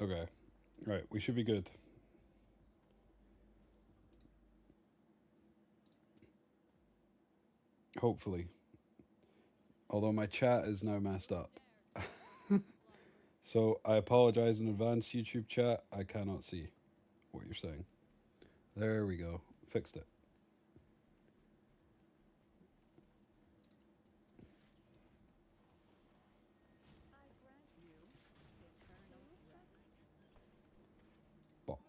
Okay. Right, we should be good. Hopefully. Although my chat is now messed up. So I apologize in advance, YouTube chat. I cannot see what you're saying. There we go. Fixed it. Bop.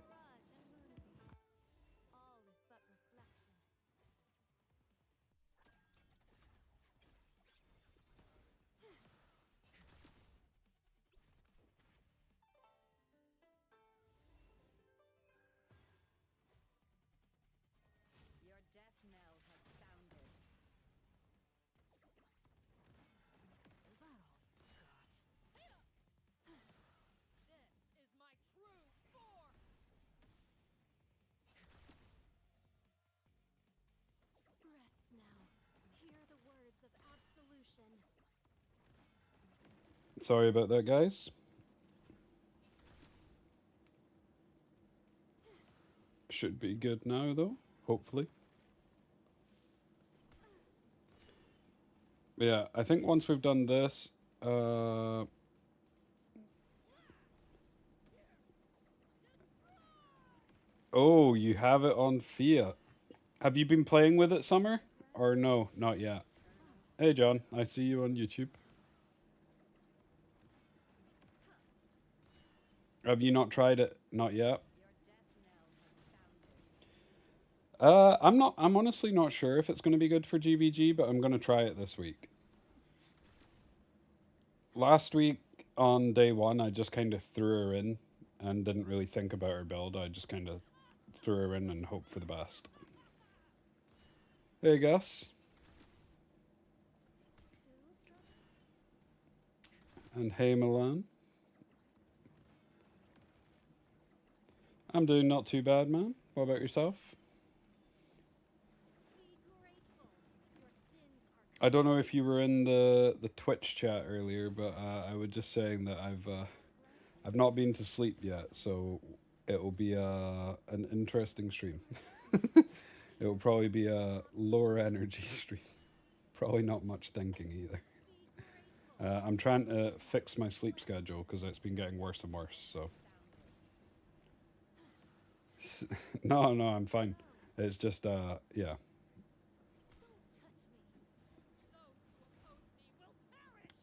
Sorry about that, guys. Should be good now, though. Hopefully. Yeah, I think once we've done this, oh, you have it on Fiat. Have you been playing with it, Summer? Or no, not yet? Hey, John, I see you on YouTube. Have you not tried it? Not yet. I'm not. I'm honestly not sure if it's going to be good for GBG, but I'm going to try it this week. Last week on day one, I just kind of threw her in and didn't really think about her build. I just kind of threw her in and hoped for the best. Hey, Gus. And hey, Milan. I'm doing not too bad, man. What about yourself? I don't know if you were in the Twitch chat earlier, but I was just saying that I've not been to sleep yet, so it will be an interesting stream. It will probably be a lower energy stream. Probably not much thinking either. I'm trying to fix my sleep schedule because it's been getting worse and worse. So no, no, I'm fine. It's just yeah.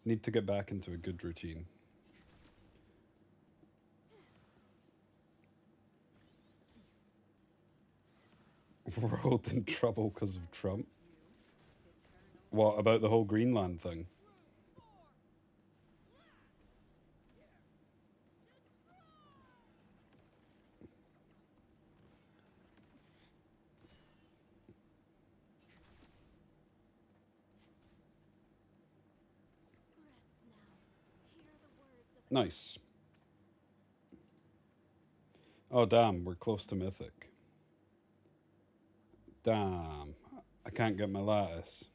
Need to get back into a good routine. World in trouble because of Trump. What about the whole Greenland thing? Nice. Oh damn, we're close to Mythic. Damn, I can't get my lattice.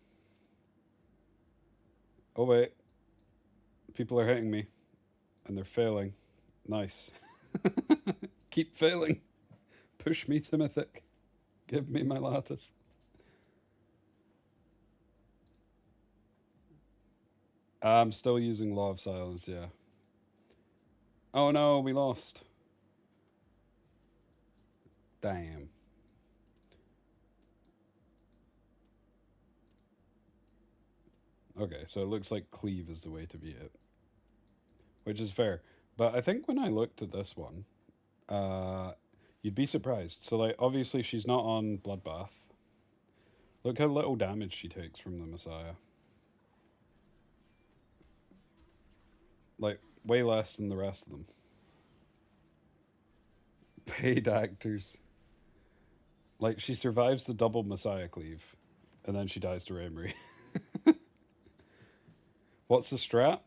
Oh wait, people are hitting me, and they're failing. Nice. Keep failing. Push me to Mythic. Give me my lattice. I'm still using Law of Silence, yeah. Oh no, we lost. Damn. Okay, so it looks like Cleave is the way to beat it, which is fair. But I think when I looked at this one, uh, you'd be surprised. So, like, obviously she's not on Bloodbath. Look how little damage she takes from the Messiah. Like, way less than the rest of them. Paid actors. Like, she survives the double Messiah cleave, and then she dies to Ramery. What's the strat?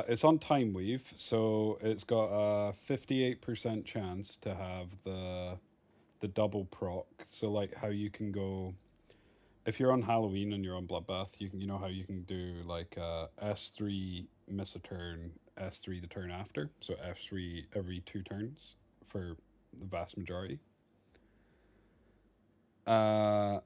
It's on Time Weave, so it's got a 58% chance to have the double proc. So like how you can go, if you're on Halloween and you're on Bloodbath, you know how you can do like S3 miss a turn, S3 the turn after, so F3 every 2 turns for the vast majority. Uh,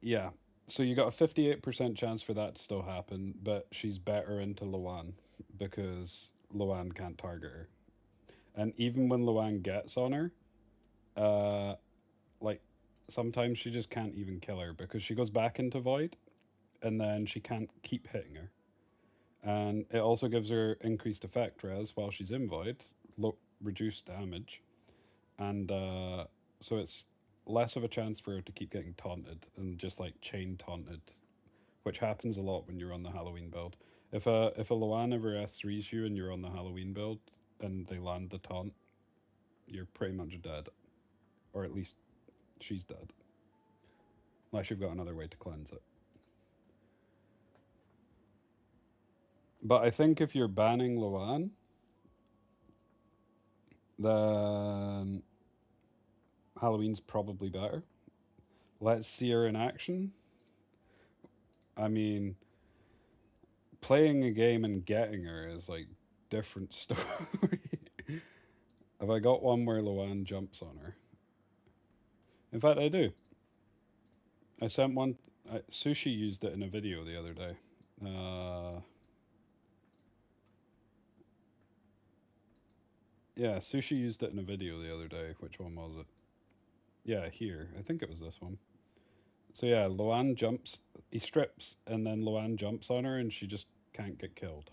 yeah. So you got a 58% chance for that to still happen, but she's better into Luan because Luan can't target her. And even when Luan gets on her, uh, like sometimes she just can't even kill her because she goes back into Void and then she can't keep hitting her. And it also gives her increased effect res while she's in Void, reduced damage. And so it's less of a chance for her to keep getting taunted and just like chain taunted, which happens a lot when you're on the Halloween build. If a Luan ever S3s you and you're on the Halloween build and they land the taunt, you're pretty much dead. Or at least she's dead. Unless you've got another way to cleanse it. But I think if you're banning Luan, then Halloween's probably better. Let's see her in action. I mean, playing a game and getting her is like different story. Have I got one where Luan jumps on her? In fact, I do. I sent one. Sushi used it in a video the other day. Yeah, Sushi used it in a video the other day. Which one was it? Yeah, here. I think it was this one. So yeah, Luan jumps. He strips, and then Luan jumps on her, and she just can't get killed.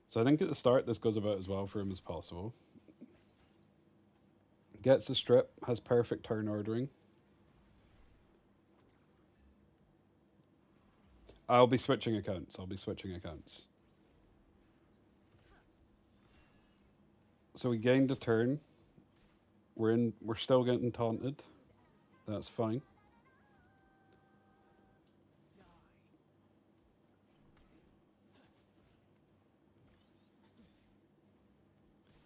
So I think at the start this goes about as well for him as possible. Gets the strip, has perfect turn ordering. I'll be switching accounts. So we gained a turn. We're still getting taunted. That's fine.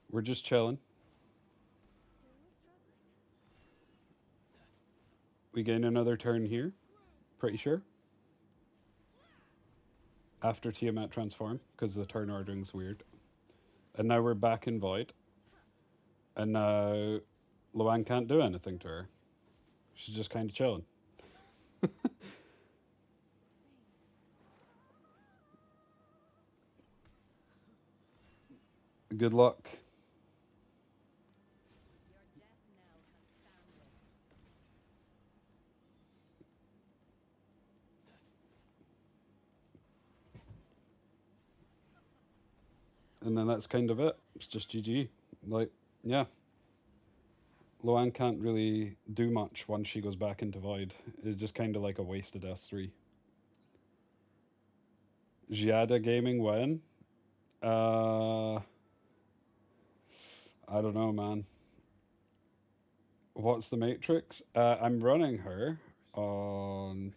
We're just chilling. We gain another turn here. Pretty sure. After Tiamat transform, because the turn ordering's weird. And now we're back in Void. And now Luan can't do anything to her. She's just kind of chilling. Good luck. And then that's kind of it. It's just GG. Like, yeah. Luan can't really do much once she goes back into Void. It's just kind of like a wasted S3. Giada Gaming when? I don't know, man. What's the matrix? I'm running her on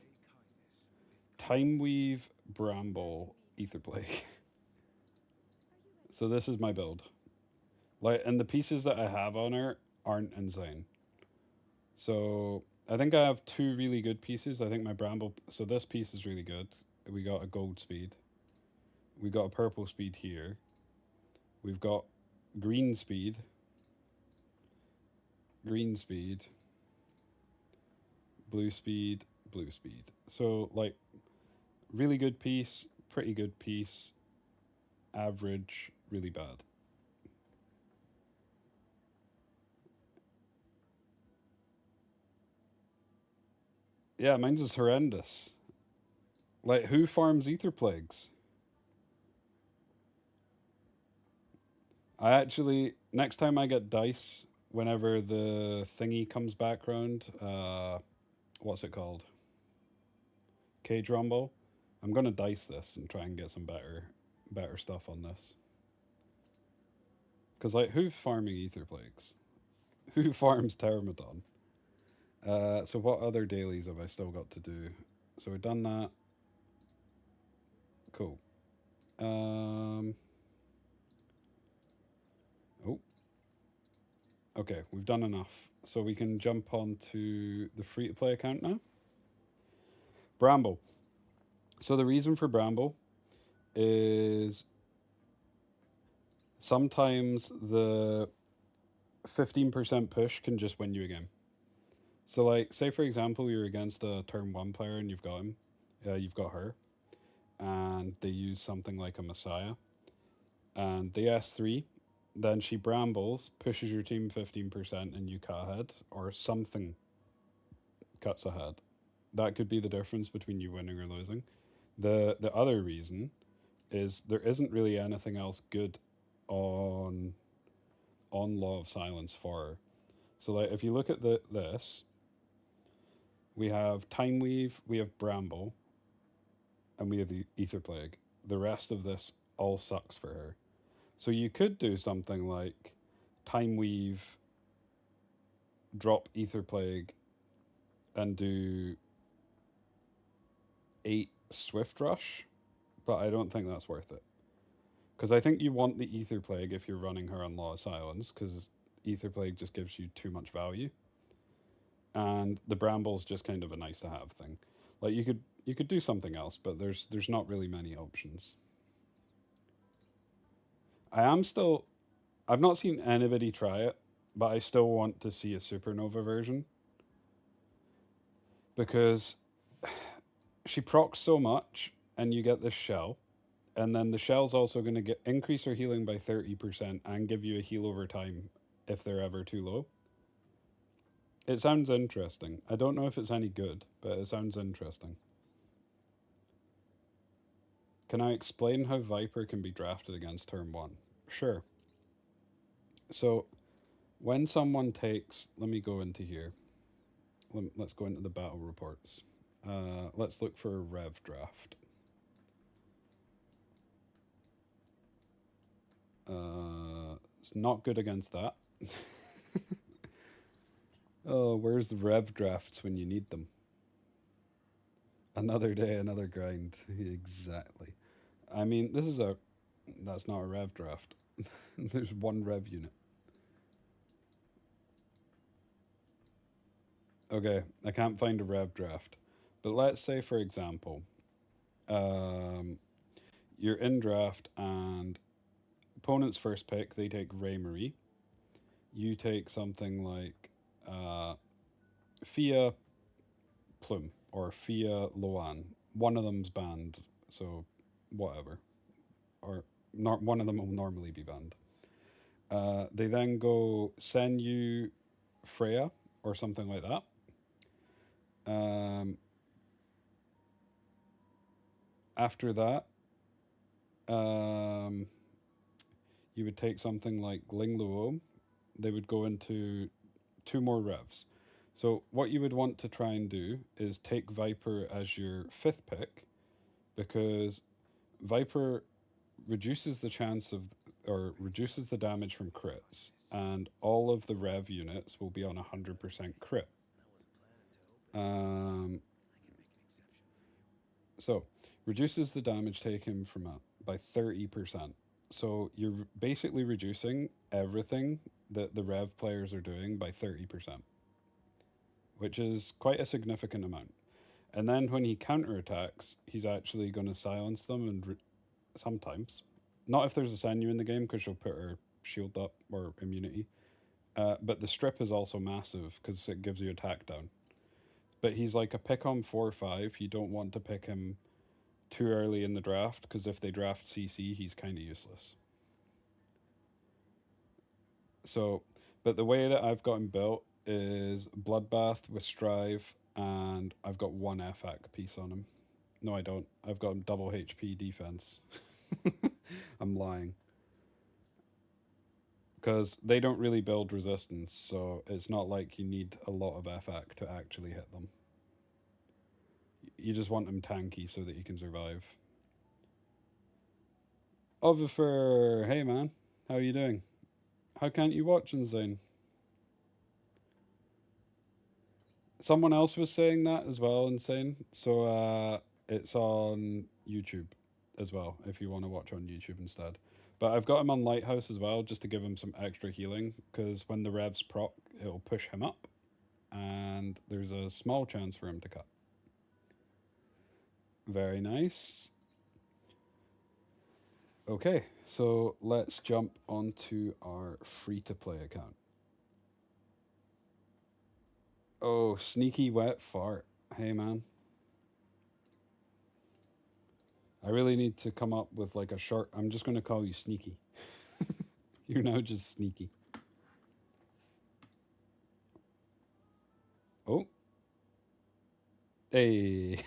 Timeweave, Bramble, Etherplague. So this is my build. Like, and the pieces that I have on her aren't insane. So I think I have 2 really good pieces. I think my Bramble. So this piece is really good. We got a gold speed. We got a purple speed here. We've got green speed. Green speed. Blue speed. Blue speed. So like, really good piece. Pretty good piece. Average. Really bad. Yeah, mine's is horrendous. Like, who farms ether plagues? I actually, next time I get dice, whenever the thingy comes back round, what's it called? Cage Rumble. I'm gonna dice this and try and get some better stuff on this. Cause like, who's farming ether plagues? Who farms Pteranodon? So what other dailies have I still got to do? So we've done that. Cool. Oh, okay, we've done enough. So we can jump on to the free to play account now. Bramble. So the reason for Bramble is sometimes the 15% push can just win you a game. So, like, say for example, you're against a turn one player and you've got him, you've got her, and they use something like a Messiah, and they S3, then she brambles, pushes your team 15%, and you cut ahead, or something cuts ahead. That could be the difference between you winning or losing. The other reason is there isn't really anything else good on Law of Silence for her. So like if you look at this, we have Time Weave, we have Bramble, and we have the Ether Plague. The rest of this all sucks for her. So you could do something like Time Weave, drop Ether Plague, and do 8 Swift Rush, but I don't think that's worth it. Because I think you want the Ether Plague if you're running her on Law of Silence, because Ether Plague just gives you too much value. And the Bramble's just kind of a nice to have thing. Like you could do something else, but there's not really many options. I am still I've not seen anybody try it, but I still want to see a supernova version because she procs so much and you get this shell, and then the shell's also going to get increase her healing by 30% and give you a heal over time if they're ever too low. It sounds interesting. I don't know if it's any good, but it sounds interesting. Can I explain how Viper can be drafted against turn 1? Sure. So, when someone takes. Let me go into here. Let's go into the battle reports. Let's look for a Rev draft. It's not good against that. Oh, where's the Rev drafts when you need them? Another day, another grind. Exactly. I mean, this is a. That's not a Rev draft. There's one Rev unit. Okay, I can't find a Rev draft. But let's say, for example, um, you're in draft and opponent's first pick, they take Ray Marie. You take something like Fia Plume or Fia Loan. One of them's banned, so whatever. Or one of them will normally be banned. They then go send you Freya or something like that. After that, you would take something like Ling Luo. They would go into 2 more revs. So what you would want to try and do is take Viper as your 5th pick, because Viper reduces the chance of or reduces the damage from crits, and all of the rev units will be on 100% crit. Um, so reduces the damage taken from it by 30%. So you're basically reducing everything that the rev players are doing by 30%, which is quite a significant amount. And then when he counterattacks, he's actually going to silence them, and sometimes. Not if there's a Senyu in the game, because she'll put her shield up or immunity. But the strip is also massive because it gives you attack down. But he's like a pick on 4 or 5. You don't want to pick him too early in the draft, because if they draft CC, he's kind of useless. So, but the way that I've got him built is Bloodbath with Strive, and I've got 1 FAC piece on him. No, I don't. I've got him double HP defense. I'm lying. Because they don't really build resistance, so it's not like you need a lot of FAC to actually hit them. You just want them tanky so that you can survive. Ovifer, hey man, how are you doing? How can't you watch Insane? Someone else was saying that as well, insane. So it's on YouTube as well if you want to watch on YouTube instead. But I've got him on Lighthouse as well just to give him some extra healing because when the revs proc, it'll push him up and there's a small chance for him to cut. Very nice. Okay, so let's jump onto our free to play account. Oh, sneaky wet fart. Hey, man. I really need to come up with like a short. I'm just going to call you Sneaky. You're now just Sneaky. Oh. Hey.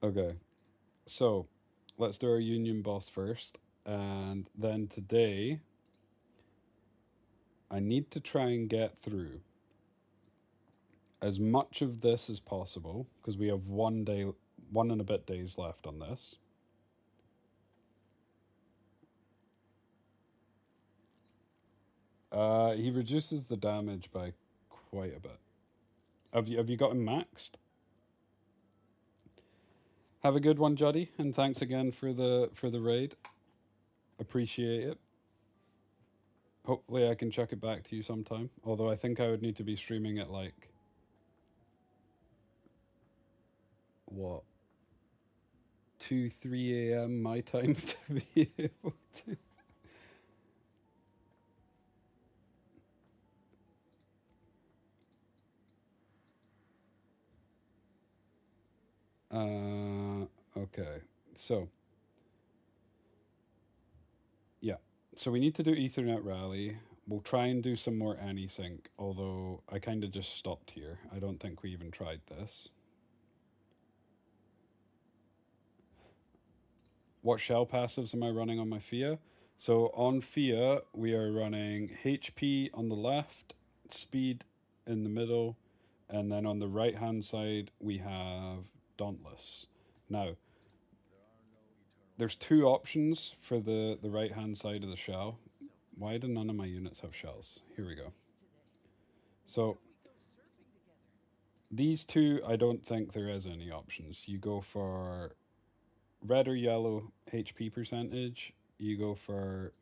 Okay. So let's do our union boss first. And then today, I need to try and get through as much of this as possible because we have 1 day, 1 and a bit days left on this. He reduces the damage by quite a bit. Have you got him maxed? Have a good one, Juddy, and thanks again for the raid. Appreciate it. Hopefully, I can chuck it back to you sometime. Although I think I would need to be streaming at like what 2-3 a.m. my time to be able to. Okay. So, yeah. So we need to do Ethernet Rally. We'll try and do some more AnySync, although I kind of just stopped here. I don't think we even tried this. What shell passives am I running on my FIA? So on FIA, we are running HP on the left, speed in the middle, and then on the right hand side, we have Dauntless. Now, there's two options for the right hand side of the shell. Why do none of my units have shells? Here we go. So, these two, I don't think there is any options. You go for red or yellow HP percentage. You go for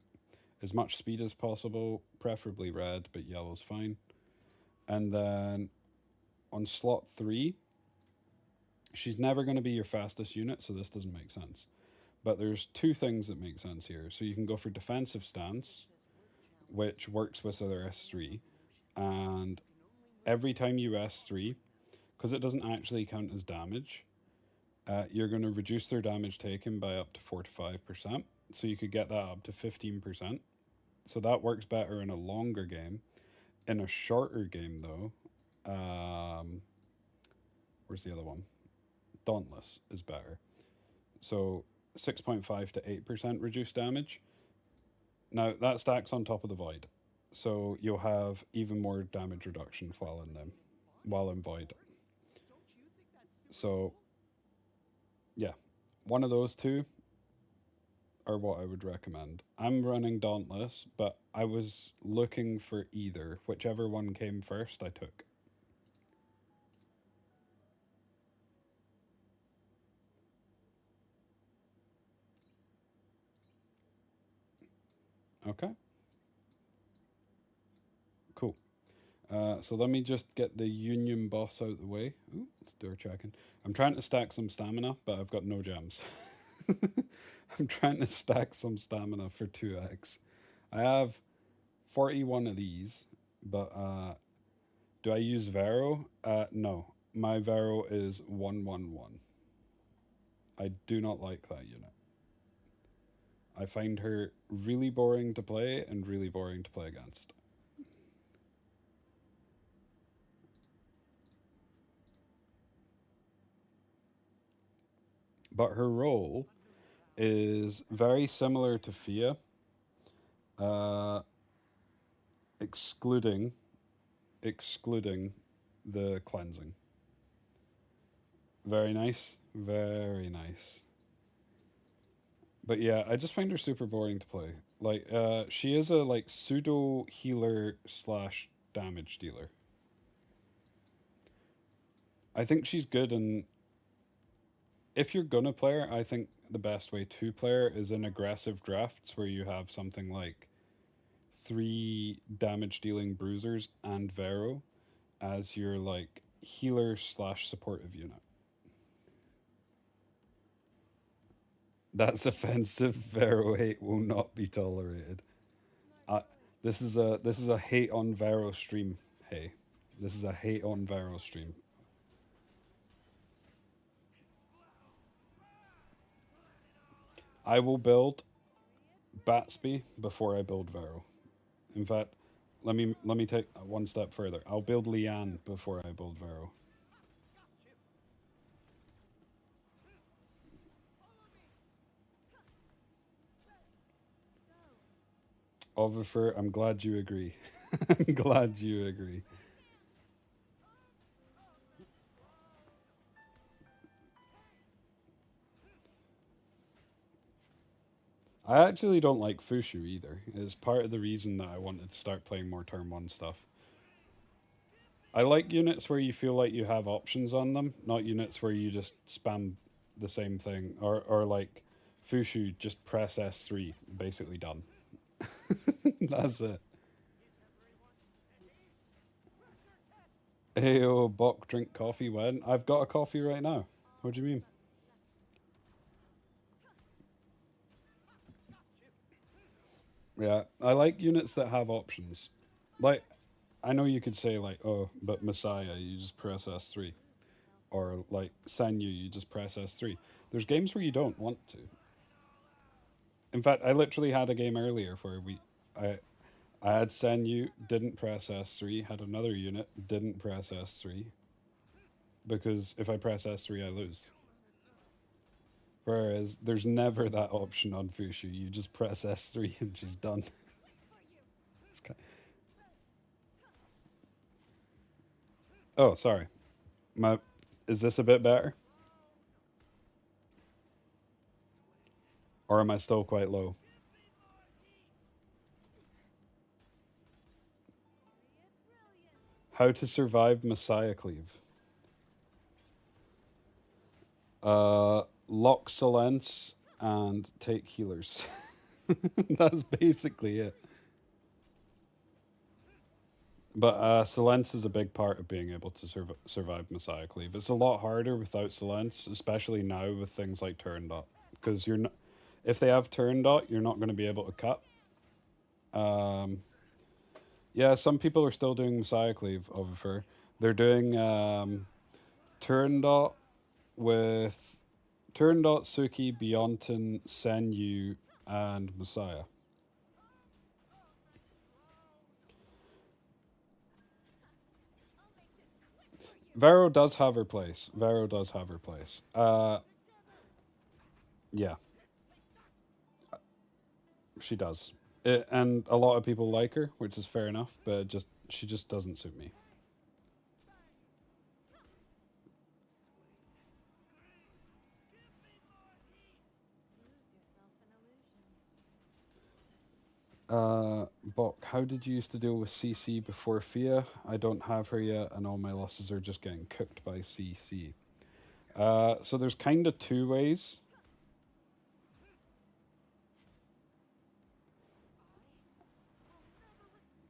as much speed as possible, preferably red, but yellow's fine. And then on slot 3, she's never going to be your fastest unit, so this doesn't make sense. But there's two things that make sense here. So you can go for defensive stance, which works with their S3, and every time you S3, because it doesn't actually count as damage, you're going to reduce their damage taken by up to 4 to 5%. So you could get that up to 15%. So that works better in a longer game. In a shorter game, though, where's the other one? Dauntless is better. So 6.5 to 8% reduced damage. Now that stacks on top of the void, so you'll have even more damage reduction while in void. So yeah, one of those two are what I would recommend. I'm running Dauntless, but I was looking for either. Whichever one came first, I took. Okay. Cool. So let me just get the Union boss out the way. Ooh, it's door checking. I'm trying to stack some stamina, but I've got no gems. I'm trying to stack some stamina for 2x. I have 41 of these, but do I use Vero? No. My Vero is 111. I do not like that unit. I find her really boring to play and really boring to play against. But her role is very similar to Fia, uh, excluding the cleansing. Very nice, very nice. But yeah, I just find her super boring to play. Like, she is a like pseudo healer slash damage dealer. I think she's good, and if you're gonna play her, I think the best way to play her is in aggressive drafts where you have something like three damage dealing bruisers and Vero as your like healer slash supportive unit. That's offensive. Vero hate will not be tolerated. Uh, this is a hate on Vero stream. Hey, this is a hate on Vero stream. I will build Batsby before I build Vero. In fact, let me take one step further. I'll build Liane before I build Vero. Oliver, I'm glad you agree. I'm glad you agree. I actually don't like Fushu either. It's part of the reason that I wanted to start playing more turn one stuff. I like units where you feel like you have options on them, not units where you just spam the same thing. Or like Fushu, just press S3, basically done. That's it. Ayo, Bok, drink coffee when? I've got a coffee right now. What do you mean? Yeah, I like units that have options. Like, I know you could say, like, oh, but Messiah, you just press S3. Or, like, Sanyu, you just press S3. There's games where you don't want to. In fact, I literally had a game earlier where I, I had Sanyu, didn't press S3, had another unit, didn't press S3, because if I press S3, I lose. Whereas there's never that option on Fushu. You just press S3 and she's done. Oh, sorry. My, is this a bit better? Or am I still quite low? How to survive Messiah Cleave. Lock Silence and take healers. That's basically it. But Silence is a big part of being able to survive Messiah Cleave. It's a lot harder without Silence, especially now with things like turn dot. Because you're not, if they have turn dot, you're not going to be able to cut. Um, yeah, some people are still doing Messiah Cleave over. They're doing turn dot with turn dot Suki, Beyonton, Senyu, and Messiah. Vero does have her place. Vero does have her place. Yeah, she does. And a lot of people like her, which is fair enough. But just she just doesn't suit me. Bok, how did you used to deal with CC before Fia? I don't have her yet, and all my losses are just getting cooked by CC. So there's kind of two ways.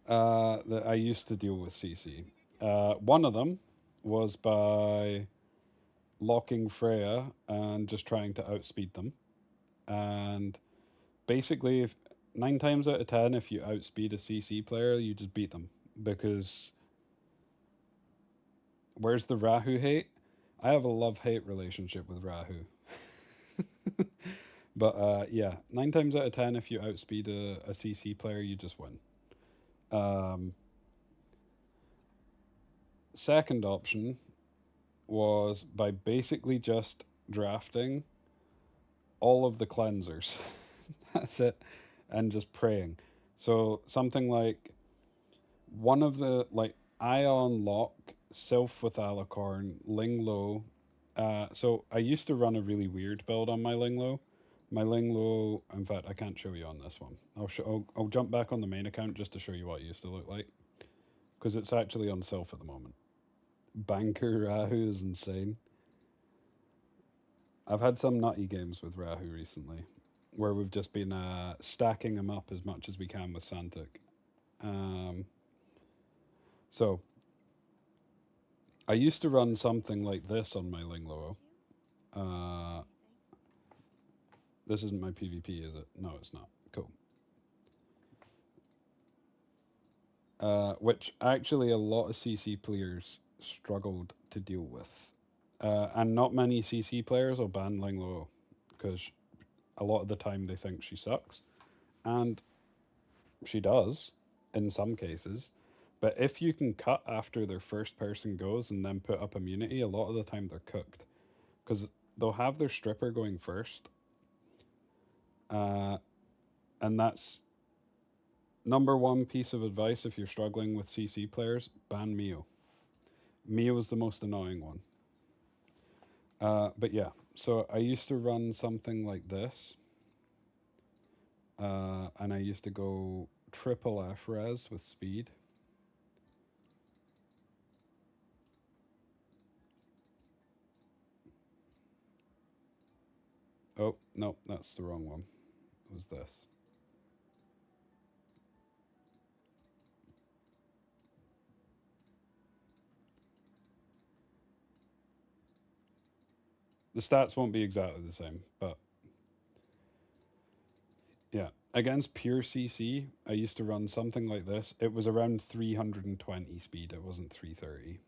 That I used to deal with CC. One of them was by locking Freya and just trying to outspeed them. And basically, if 9 times out of 10, if you outspeed a CC player, you just beat them. Because where's the Rahu hate? I have a love hate relationship with Rahu. But yeah, 9 times out of 10, if you outspeed a CC player, you just win. Um, Second option was by basically just drafting all of the cleansers. That's it. And just praying. So something like one of the like Ion Lock, Sylph with Alicorn, Linglo. So I used to run a really weird build on my Linglo My Ling Lo, in fact, I can't show you on this one. I'll jump back on the main account just to show you what it used to look like. Because it's actually on sale at the moment. Banker Rahu is insane. I've had some nutty games with Rahu recently, where we've just been stacking them up as much as we can with Santic. So, I used to run something like this on my Ling Lo. This isn't my PvP, is it? No, it's not. Cool. Which actually a lot of CC players struggled to deal with. And not many CC players will ban Ling Lo because a lot of the time they think she sucks. And she does in some cases. But if you can cut after their first person goes and then put up immunity, a lot of the time they're cooked. Because they'll have their stripper going first. And that's number one piece of advice if you're struggling with CC players, ban Mio. Mio is the most annoying one. But yeah, so I used to run something like this. And I used to go triple F res with speed. Oh, no, that's the wrong one. It was this. The stats won't be exactly the same, but yeah. Against pure CC, I used to run something like this. It was around 320 speed, it wasn't 330.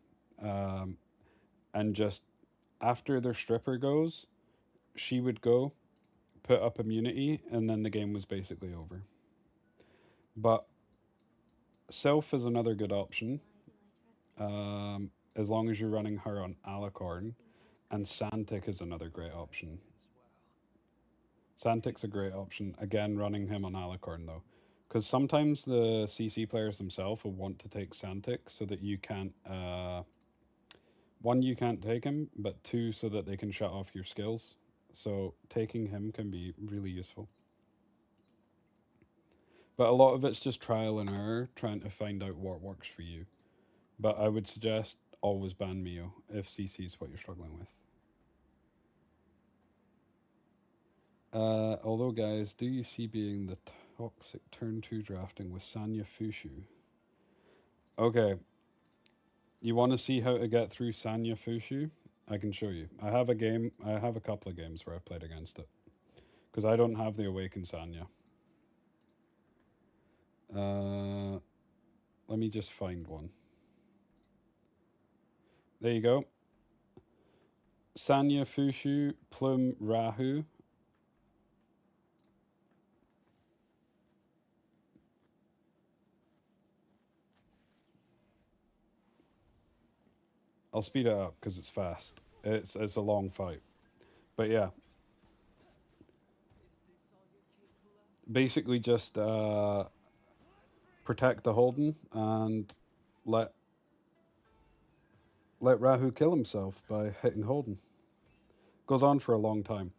And just after their stripper goes, she would go, put up immunity, and then the game was basically over. But Self is another good option, as long as you're running her on Alicorn, and Santic is another great option. Santic's a great option. Again, running him on Alicorn though, because sometimes the CC players themselves will want to take Santic so that you can't. One, you can't take him, but two, so that they can shut off your skills. So taking him can be really useful. But a lot of it's just trial and error, trying to find out what works for you. But I would suggest always ban Mio if CC is what you're struggling with. Although, guys, do you see being the toxic turn 2 drafting with Sanya Fushu? Okay. You want to see how to get through Sanya Fushu? I can show you. I have a couple of games where I've played against it. Because I don't have the Awakened Sanya. Let me just find one. There you go. Sanya Fushu, Plume Rahu. I'll speed it up because it's fast. It's a long fight. But yeah. Basically just protect the Holden and let Rahu kill himself by hitting Holden. Goes on for a long time.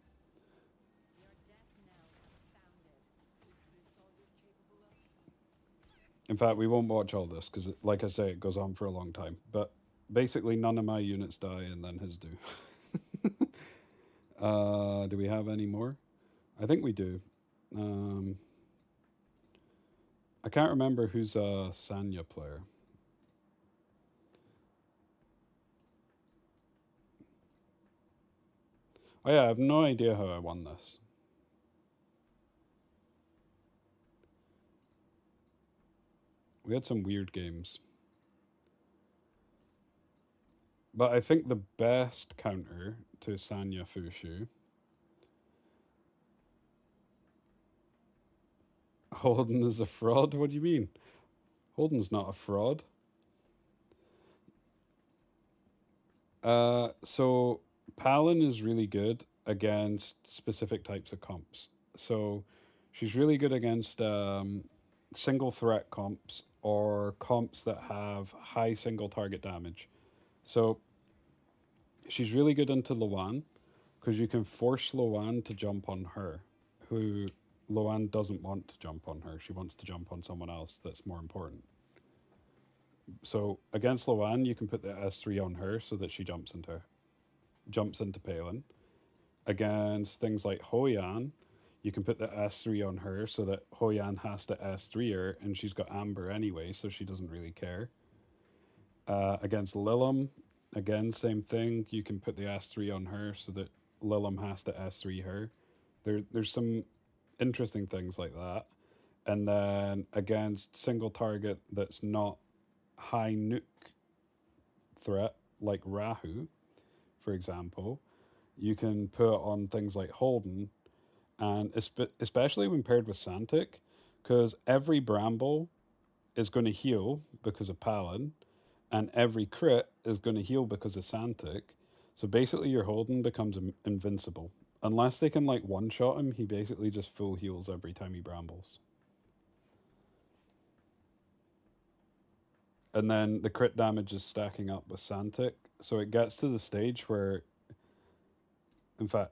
In fact, we won't watch all this because, like I say, it goes on for a long time. But basically, none of my units die and then his do. Do we have any more? I think we do. I can't remember who's a Sanya player. Oh yeah, I have no idea how I won this. We had some weird games. But I think the best counter to Sanya Fushu. Holden is a fraud? What do you mean? Holden's not a fraud. So Palin is really good against specific types of comps. So she's really good against single threat comps or comps that have high single target damage. So she's really good into Luan because you can force Luan to jump on her. who Loan doesn't want to jump on her. She wants to jump on someone else that's more important. So against Loan, you can put the S3 on her so that she jumps into Palin. Against things like Hoyan, you can put the S3 on her so that Hoyan has to S3 her, and she's got Amber anyway, so she doesn't really care. Against Lilim, again, same thing. You can put the S3 on her so that Lilim has to S3 her. There's some interesting things like that. And then against single target that's not high nuke threat, like Rahu, for example, you can put on things like Holden, and especially when paired with Santic, because every Bramble is going to heal because of Palin, and every crit is going to heal because of Santic. So basically, your Holden becomes invincible. Unless they can like one shot him, he basically just full heals every time he brambles. And then the crit damage is stacking up with Santic. So it gets to the stage where, in fact,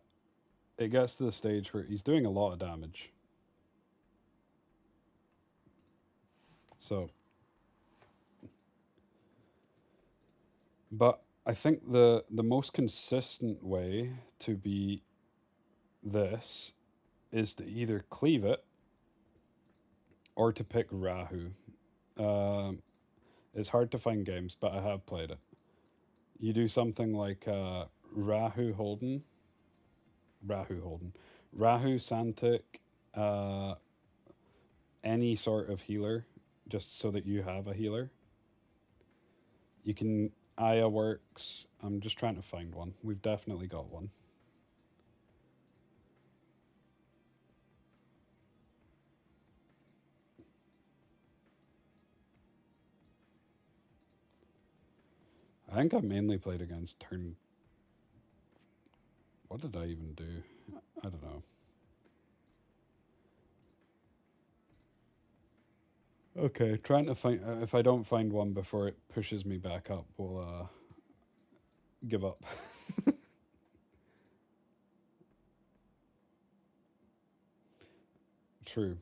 it gets to the stage where he's doing a lot of damage. So, but I think the most consistent way to be this is to either cleave it or to pick Rahu. It's hard to find games, but I have played it. You do something like Rahu Holden, Rahu Santic, any sort of healer, just so that you have a healer. You can Aya works. I'm just trying to find one. We've definitely got one. I think I mainly played against turn. What did I even do? I don't know. Okay, trying to find. If I don't find one before it pushes me back up, we'll give up. True.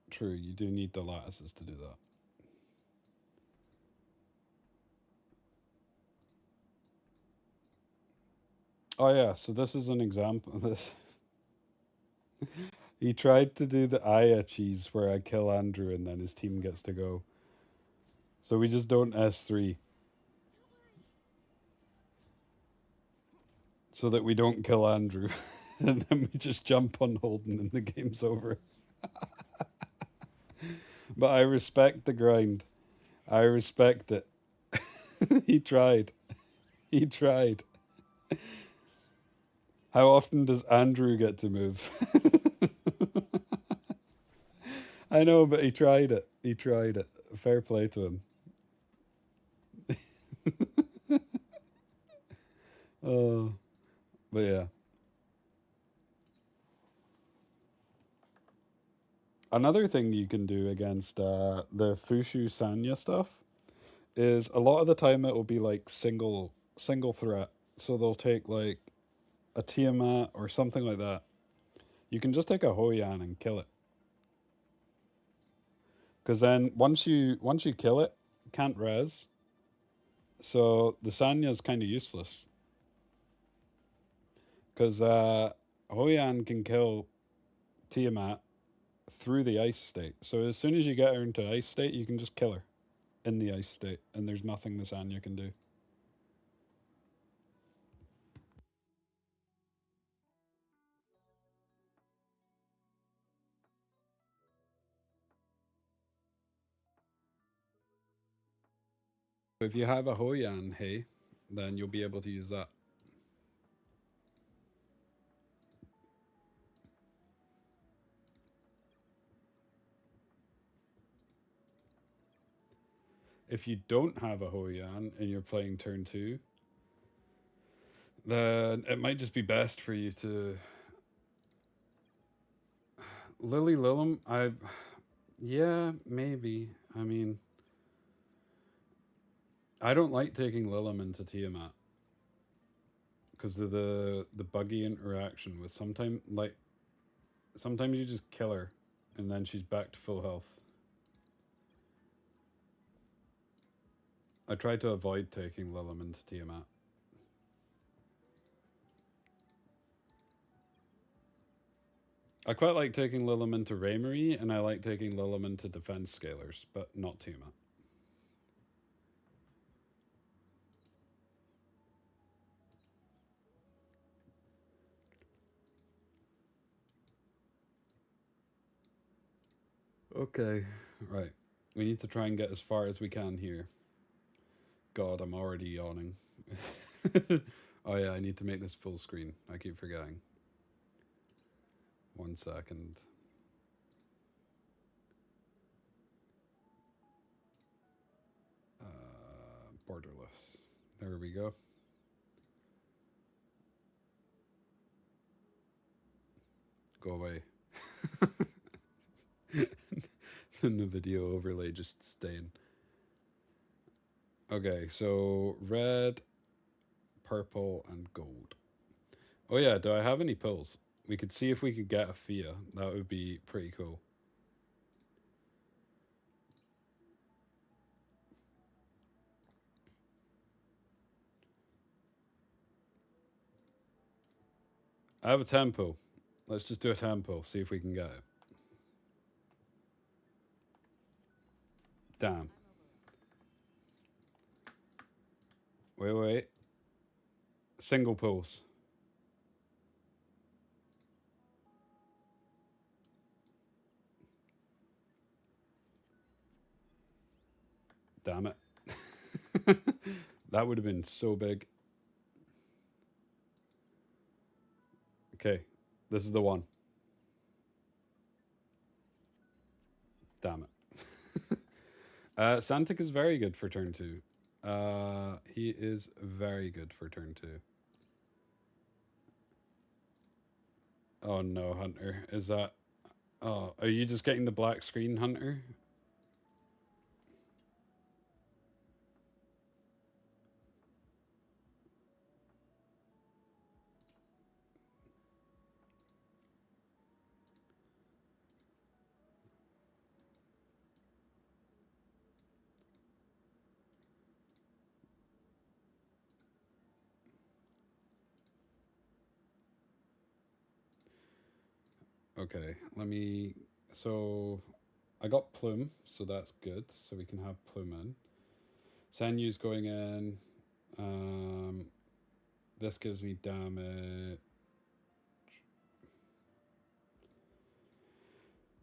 True. You do need the lattices to do that. Oh yeah. So this is an example. This he tried to do the Aya cheese where I kill Andrew and then his team gets to go. So we just don't S3. So that we don't kill Andrew. And then we just jump on Holden and the game's over. But I respect the grind. I respect it. He tried. He tried. How often does Andrew get to move? I know, but he tried it. He tried it. Fair play to him. Oh, but yeah. Another thing you can do against the Fushu Sanya stuff is a lot of the time it will be like single threat. So they'll take like a Tiamat or something like that. You can just take a Hoyan and kill it. Because then once you kill it, can't res. So the Sanya is kind of useless. Because Hoyan can kill Tiamat through the ice state. So as soon as you get her into ice state, you can just kill her in the ice state, and there's nothing the Sanya can do. If you have a Hoyan, hey, then you'll be able to use that. If you don't have a Hoyan and you're playing turn 2, then it might just be best for you to Lily Lilim. Yeah, maybe. I mean, I don't like taking Lilim into Tiamat because of the buggy interaction with sometimes you just kill her, and then she's back to full health. I tried to avoid taking Lilim into Tiamat. I quite like taking Lilim into Raymarie, and I like taking Lilim into Defense Scalers, but not Tiamat. Okay, right. We need to try and get as far as we can here. God, I'm already yawning. Oh yeah, I need to make this full screen. I keep forgetting. 1 second. Borderless. There we go. Go away. And the video overlay just staying. Okay, so red, purple, and gold. Oh yeah, do I have any pills? We could see if we could get a Fia. That would be pretty cool. I have a tempo. Let's just do a tempo, see if we can get it. Damn. Wait. Single pulse. Damn it. That would have been so big. Okay, this is the one. Damn it. Santic is very good for turn 2. He is very good for turn 2. Oh no, Hunter. Is that... Oh, are you just getting the black screen, Hunter? Okay, let me... So, I got Plume, so that's good. So we can have Plume in. Sanyu's going in. This gives me damage.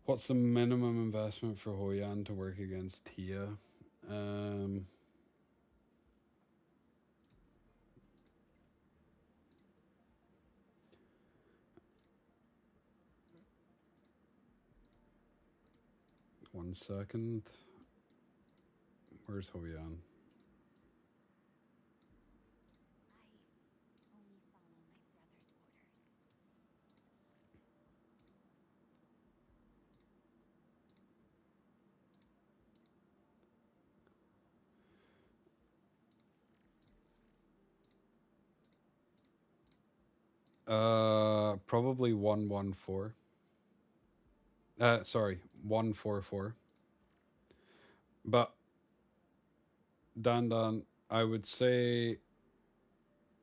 What's the minimum investment for Hoyan to work against Tia? 1 second. Where's Hoyan? Probably 114. Sorry, 144. But Dan, I would say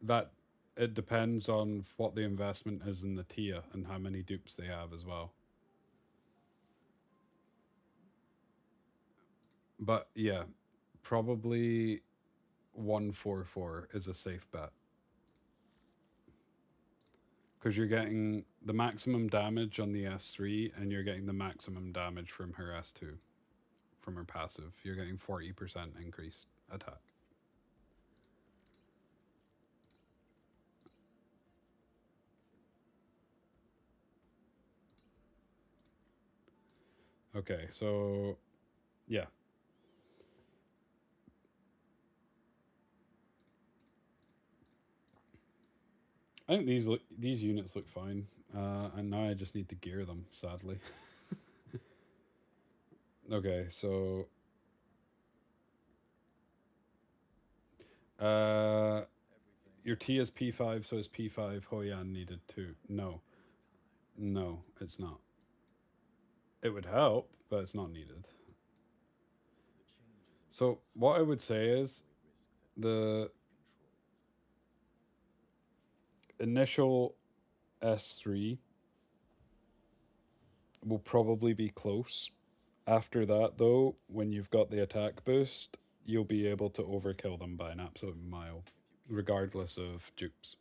that it depends on what the investment is in the Tia and how many dupes they have as well. But yeah, probably 144 is a safe bet. Because you're getting the maximum damage on the S3 and you're getting the maximum damage from her S2. From her passive. You're getting 40% increased attack. Okay, so yeah. I think these units look fine, and now I just need to gear them. Sadly. Okay, so Your T is P5, so is P5. Hoyan needed 2. No. No, it's not. It would help, but it's not needed. So what I would say is the initial S3 will probably be close. After that, though, when you've got the attack boost, you'll be able to overkill them by an absolute mile, regardless of dupes.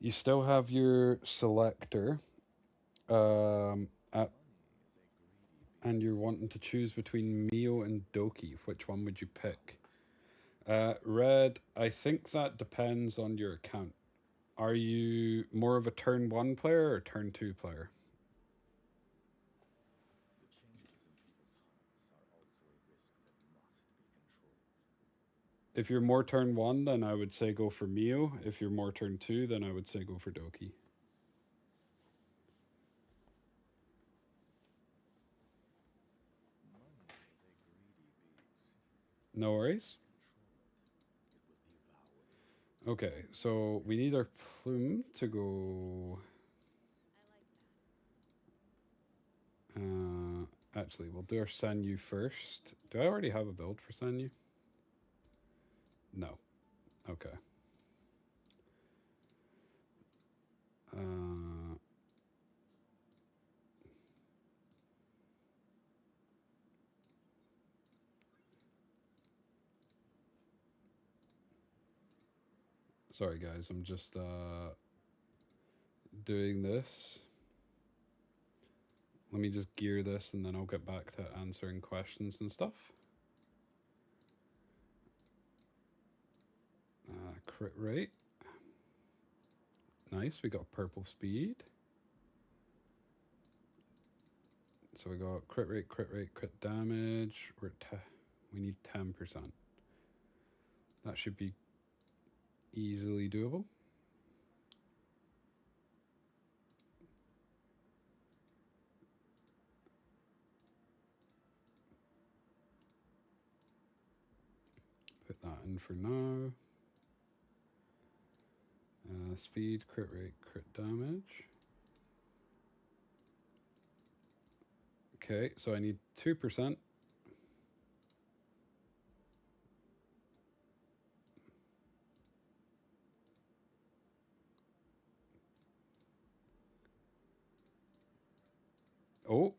You still have your selector, at, and you're wanting to choose between Mio and Doki. Which one would you pick? Red, I think that depends on your account. Are you more of a turn 1 player or turn 2 player? If you're more turn 1, then I would say go for Mio. If you're more turn 2, then I would say go for Doki. No worries. Okay, so we need our plume to go. Actually, we'll do our Sanyu first. Do I already have a build for Sanyu? No. Okay. Sorry, guys. I'm just doing this. Let me just gear this and then I'll get back to answering questions and stuff. Crit rate. Nice, we got purple speed. So we got crit rate, crit damage. We need 10%. That should be easily doable. Put that in for now. Speed, crit rate, crit damage. Okay, so I need 2%. Oh.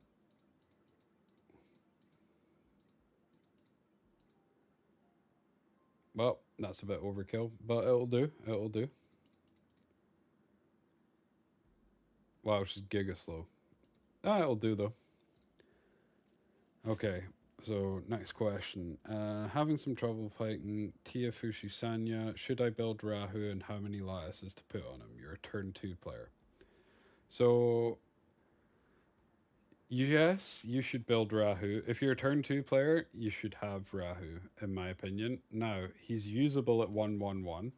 Well, that's a bit overkill, but it'll do. It'll do. Wow, she's giga slow. It'll do though. Okay, so next question. Having some trouble fighting Tiafushi Sanya, should I build Rahu and how many lattices to put on him? You're a turn 2 player. So, yes, you should build Rahu. If you're a turn 2 player, you should have Rahu, in my opinion. Now, he's usable at 111.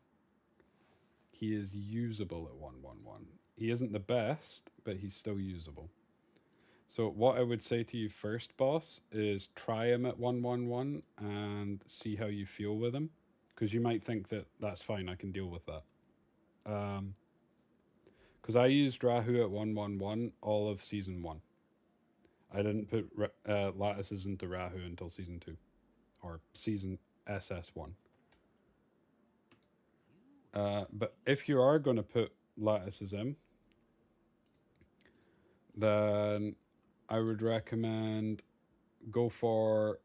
He is usable at 111. He isn't the best, but he's still usable. So what I would say to you first, boss, is try him at 111 and see how you feel with him. Because you might think that that's fine, I can deal with that. Because I used Rahu at 111 all of season 1. I didn't put lattices into Rahu until season 2. Or season SS1. But if you are going to put lattices in, then I would recommend go for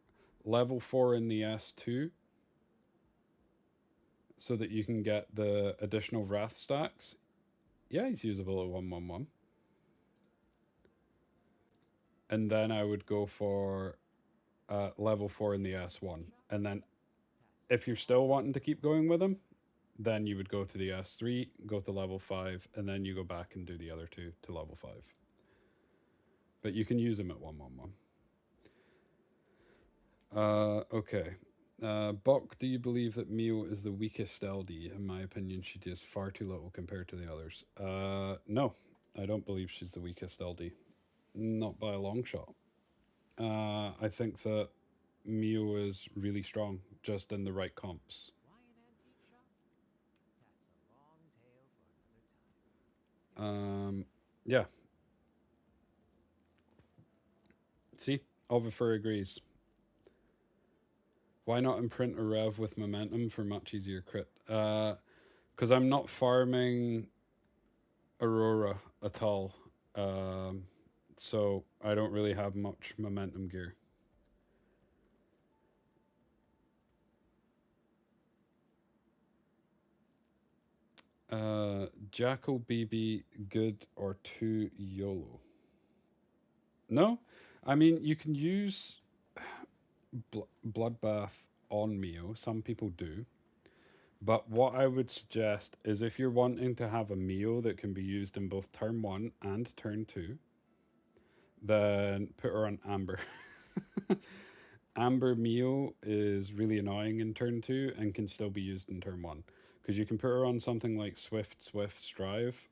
level 4 in the S2 so that you can get the additional Wrath stacks. Yeah, he's usable at 111. And then I would go for level 4 in the S1. And then if you're still wanting to keep going with him, then you would go to the S3, go to level 5, and then you go back and do the other 2 to level 5. But you can use him at 111. Okay. Bok, do you believe that Mio is the weakest LD? In my opinion, she does far too little compared to the others. No, I don't believe she's the weakest LD. Not by a long shot. I think that Mio is really strong, just in the right comps. Yeah. See, Oliver agrees. Why not imprint a rev with momentum for much easier crit? Because I'm not farming Aurora at all. Um, so I don't really have much momentum gear. Jackal BB good or too YOLO? No, I mean you can use Bloodbath on Mio. Some people do, but what I would suggest is if you're wanting to have a Mio that can be used in both turn one and turn two, then put her on Amber. Amber Mio is really annoying in turn two and can still be used in turn one because you can put her on something like Swift Strive,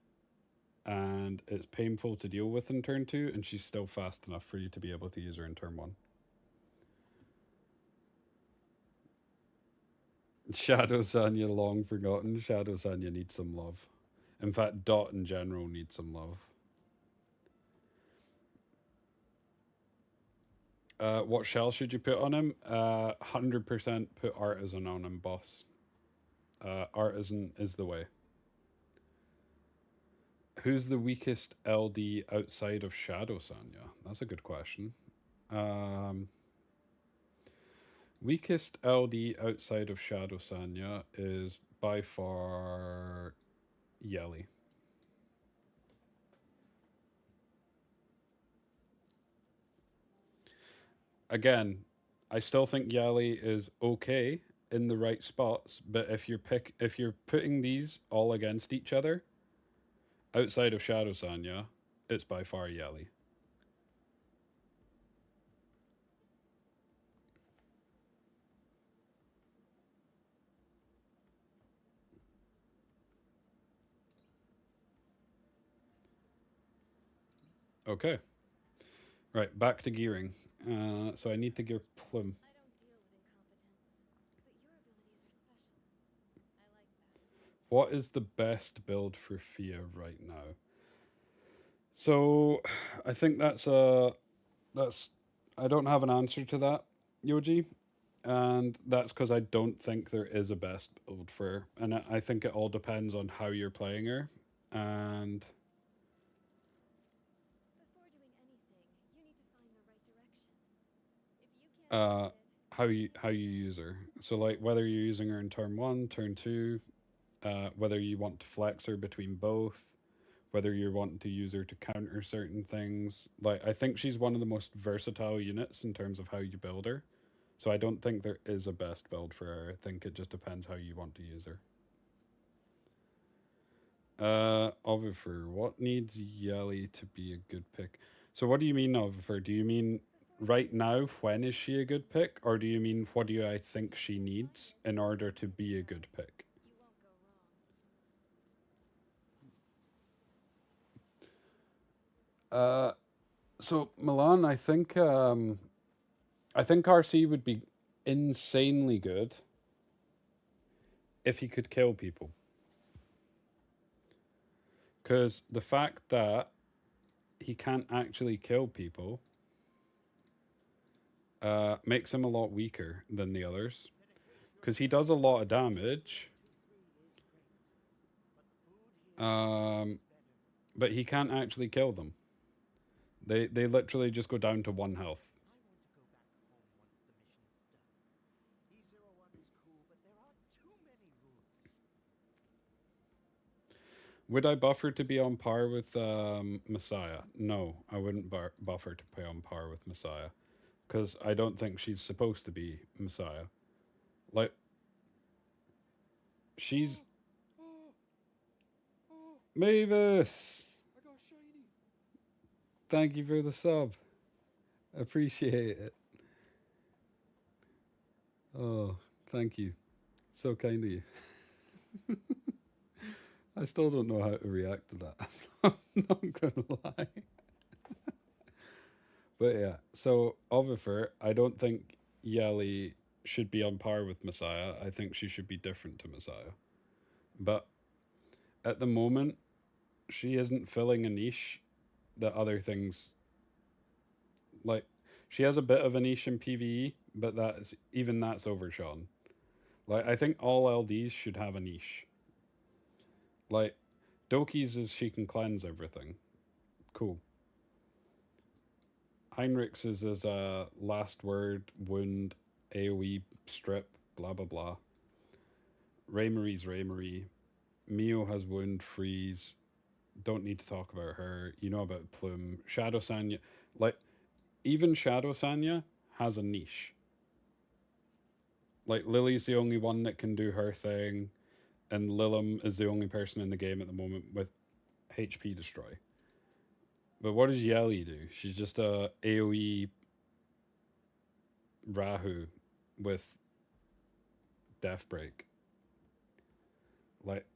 and it's painful to deal with in turn two, and she's still fast enough for you to be able to use her in turn one. Shadow Sanya long forgotten. Shadow Sanya needs some love. In fact, Dot in general needs some love. What shell should you put on him? 100% put Artisan on him, boss. Artisan is the way. Who's the weakest LD outside of Shadow Sanya? That's a good question. Um, Weakest LD outside of Shadow Sanya is by far Yelly. Again, I still think Yelly is okay in the right spots, but if you're putting these all against each other outside of Shadow Sanya, it's by far Yelly. Okay, right, back to gearing. So I need to gear Plum. What is the best build for Fia right now? So I think that's I don't have an answer to that, Yoji, and that's because I don't think there is a best build for her, and I think it all depends on how you're playing her, and uh, how you use her. So like whether you're using her in turn one, turn two, whether you want to flex her between both, whether you're wanting to use her to counter certain things. Like I think she's one of the most versatile units in terms of how you build her. So I don't think there is a best build for her. I think it just depends how you want to use her. Ovifer, what needs Yelly to be a good pick? So what do you mean, Ovifer? Do you mean right now, when is she a good pick? Or do you mean what do I think she needs in order to be a good pick? Uh, so Milan, I think RC would be insanely good if he could kill people. Because the fact that he can't actually kill people makes him a lot weaker than the others. Because he does a lot of damage, um, but he can't actually kill them. They literally just go down to one health. Would I buffer to be on par with Messiah? No, I wouldn't buffer to be on par with Messiah because I don't think she's supposed to be Messiah. Like she's Mavis. Thank you for the sub. Appreciate it. Oh, thank you. So kind of you. I still don't know how to react to that. I'm not gonna lie. But yeah, so Ovifer, I don't think Yeli should be on par with Messiah. I think she should be different to Messiah. But at the moment, she isn't filling a niche that other things like. She has a bit of a niche in PvE, but that's overshone. Like I think all LDs should have a niche. Like Doki's is she can cleanse everything. Cool. Heinrich's is a last word, wound, AoE, strip, blah blah blah. Raymarie's Raymarie. Mio has wound, freeze. Don't need to talk about her. You know about Plume. Shadow Sanya. Like, even Shadow Sanya has a niche. Like, Lily's the only one that can do her thing, and Lilim is the only person in the game at the moment with HP destroy. But what does Yeli do? She's just a AoE Rahu with Death Break. Like,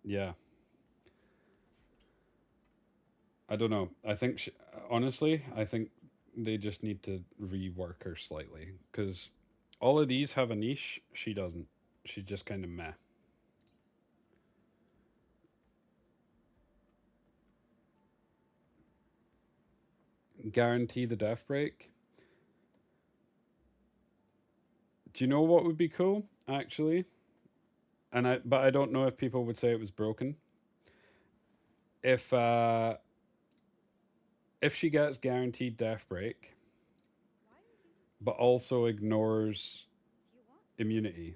yeah. I don't know. Honestly, I think they just need to rework her slightly because all of these have a niche. She doesn't. She's just kind of meh. Guarantee the death break. Do you know what would be cool actually? But I don't know if people would say it was broken. If uh if she gets guaranteed death break, but also ignores immunity.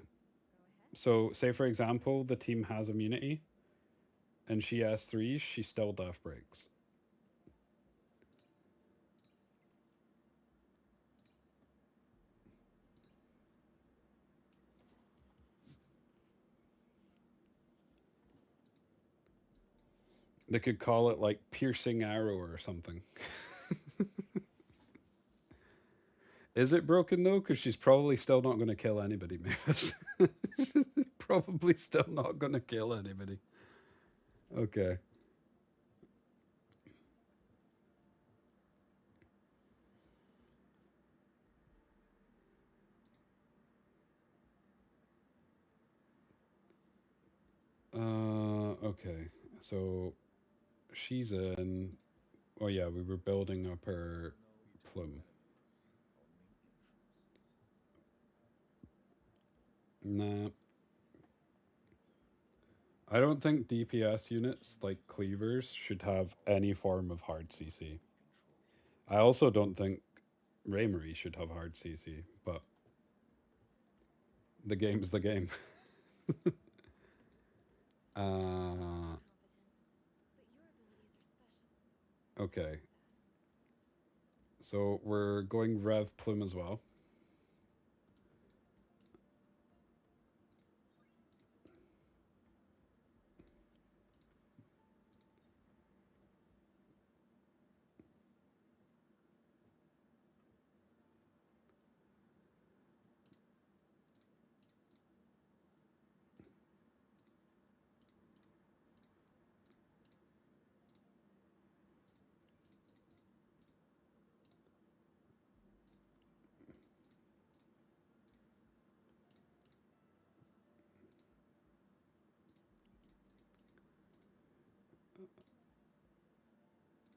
So say for example, the team has immunity and she has threes, she still death breaks. They could call it like piercing arrow or something. Is it broken though? Because she's probably still not going to kill anybody, Mavis. Probably still not going to kill anybody. Okay. Okay. So she's in. Oh yeah, we were building up her plume. Nah, I don't think DPS units like cleavers should have any form of hard CC. I also don't think Raymarie should have hard CC, but the game's the game. uh, okay, so we're going Rev Plume as well.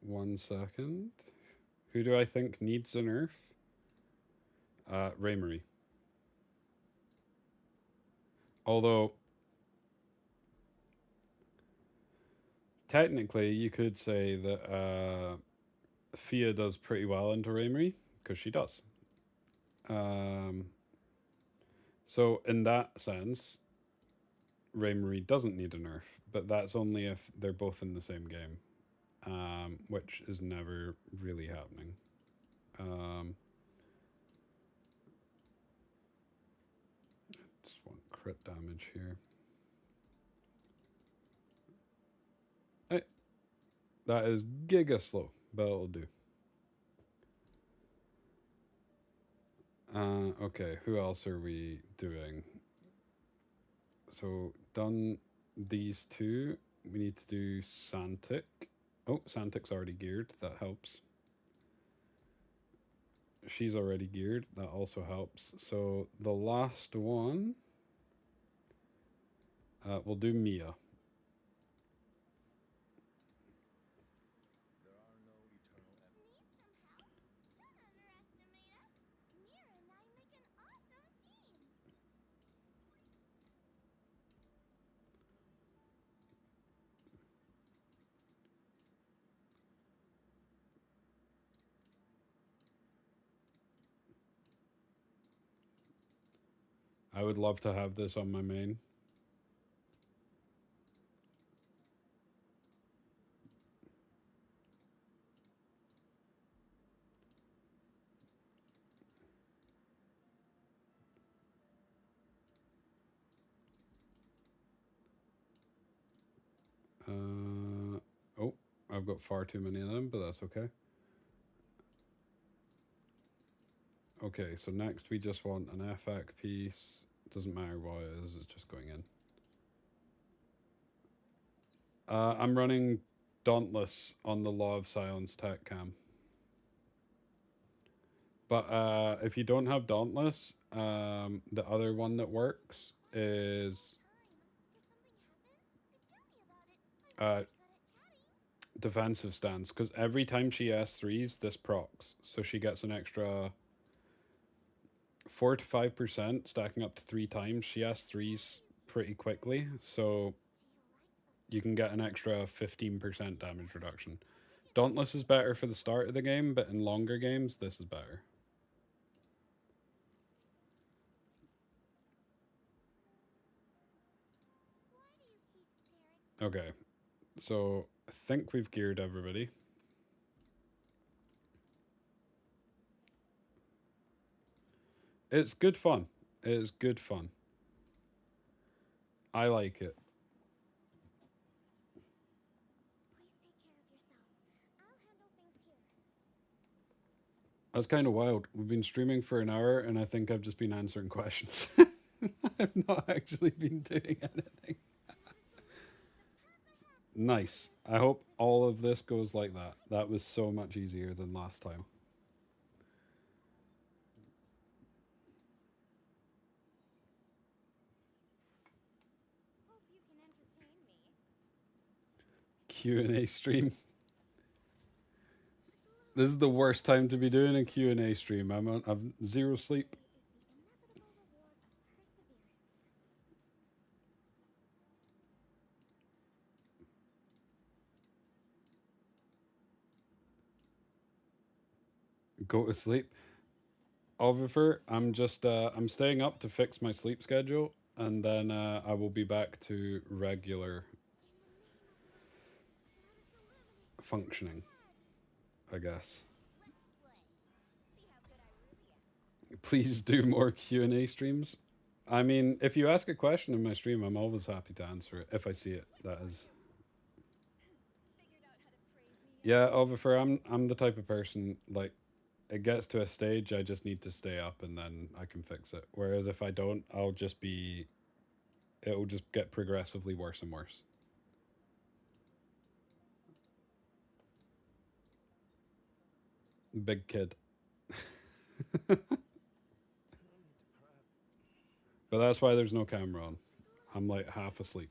1 second. Who do I think needs a nerf? Raymarie. Although technically, you could say that Fia does pretty well into Raymarie because she does. Um, so in that sense, Raymarie doesn't need a nerf, but that's only if they're both in the same game, which is never really happening. Um, just want crit damage here. Hey, that is giga slow, but it'll do. Okay, who else are we doing? So done these two. We need to do Santic. Oh, Santic's already geared. That helps. she's already geared. That also helps. So the last one, we'll do Mia. I would love to have this on my main. Oh, I've got far too many of them, but that's okay. Okay, so next we just want an FX piece. Doesn't matter what it is, it's just going in. I'm running Dauntless on the Law of Silence tech cam. But if you don't have Dauntless, the other one that works is defensive stance, because every time she S3s, this procs. So she gets an extra 4 to 5%, stacking up to 3 times. She S3s pretty quickly, so you can get an extra 15% damage reduction. Dauntless is better for the start of the game, but in longer games, this is better. Okay, so I think we've geared everybody. It's good fun. It is good fun. I like it. That's kind of wild. We've been streaming for an hour, and I think I've just been answering questions. I've not actually been doing anything. Nice. I hope all of this goes like that. That was so much easier than last time. Q&A stream. This is the worst time to be doing a Q&A stream. I've zero sleep. Go to sleep. Oliver, I'm just I'm staying up to fix my sleep schedule, and then I will be back to regular functioning, I guess. Please do more Q&A streams. I mean, if you ask a question in my stream, I'm always happy to answer it if I see it. That is. Yeah, Oliver, I'm the type of person, like, it gets to a stage I just need to stay up and then I can fix it. Whereas if I don't, it'll just get progressively worse and worse. Big kid. But that's why there's no camera on. I'm like half asleep.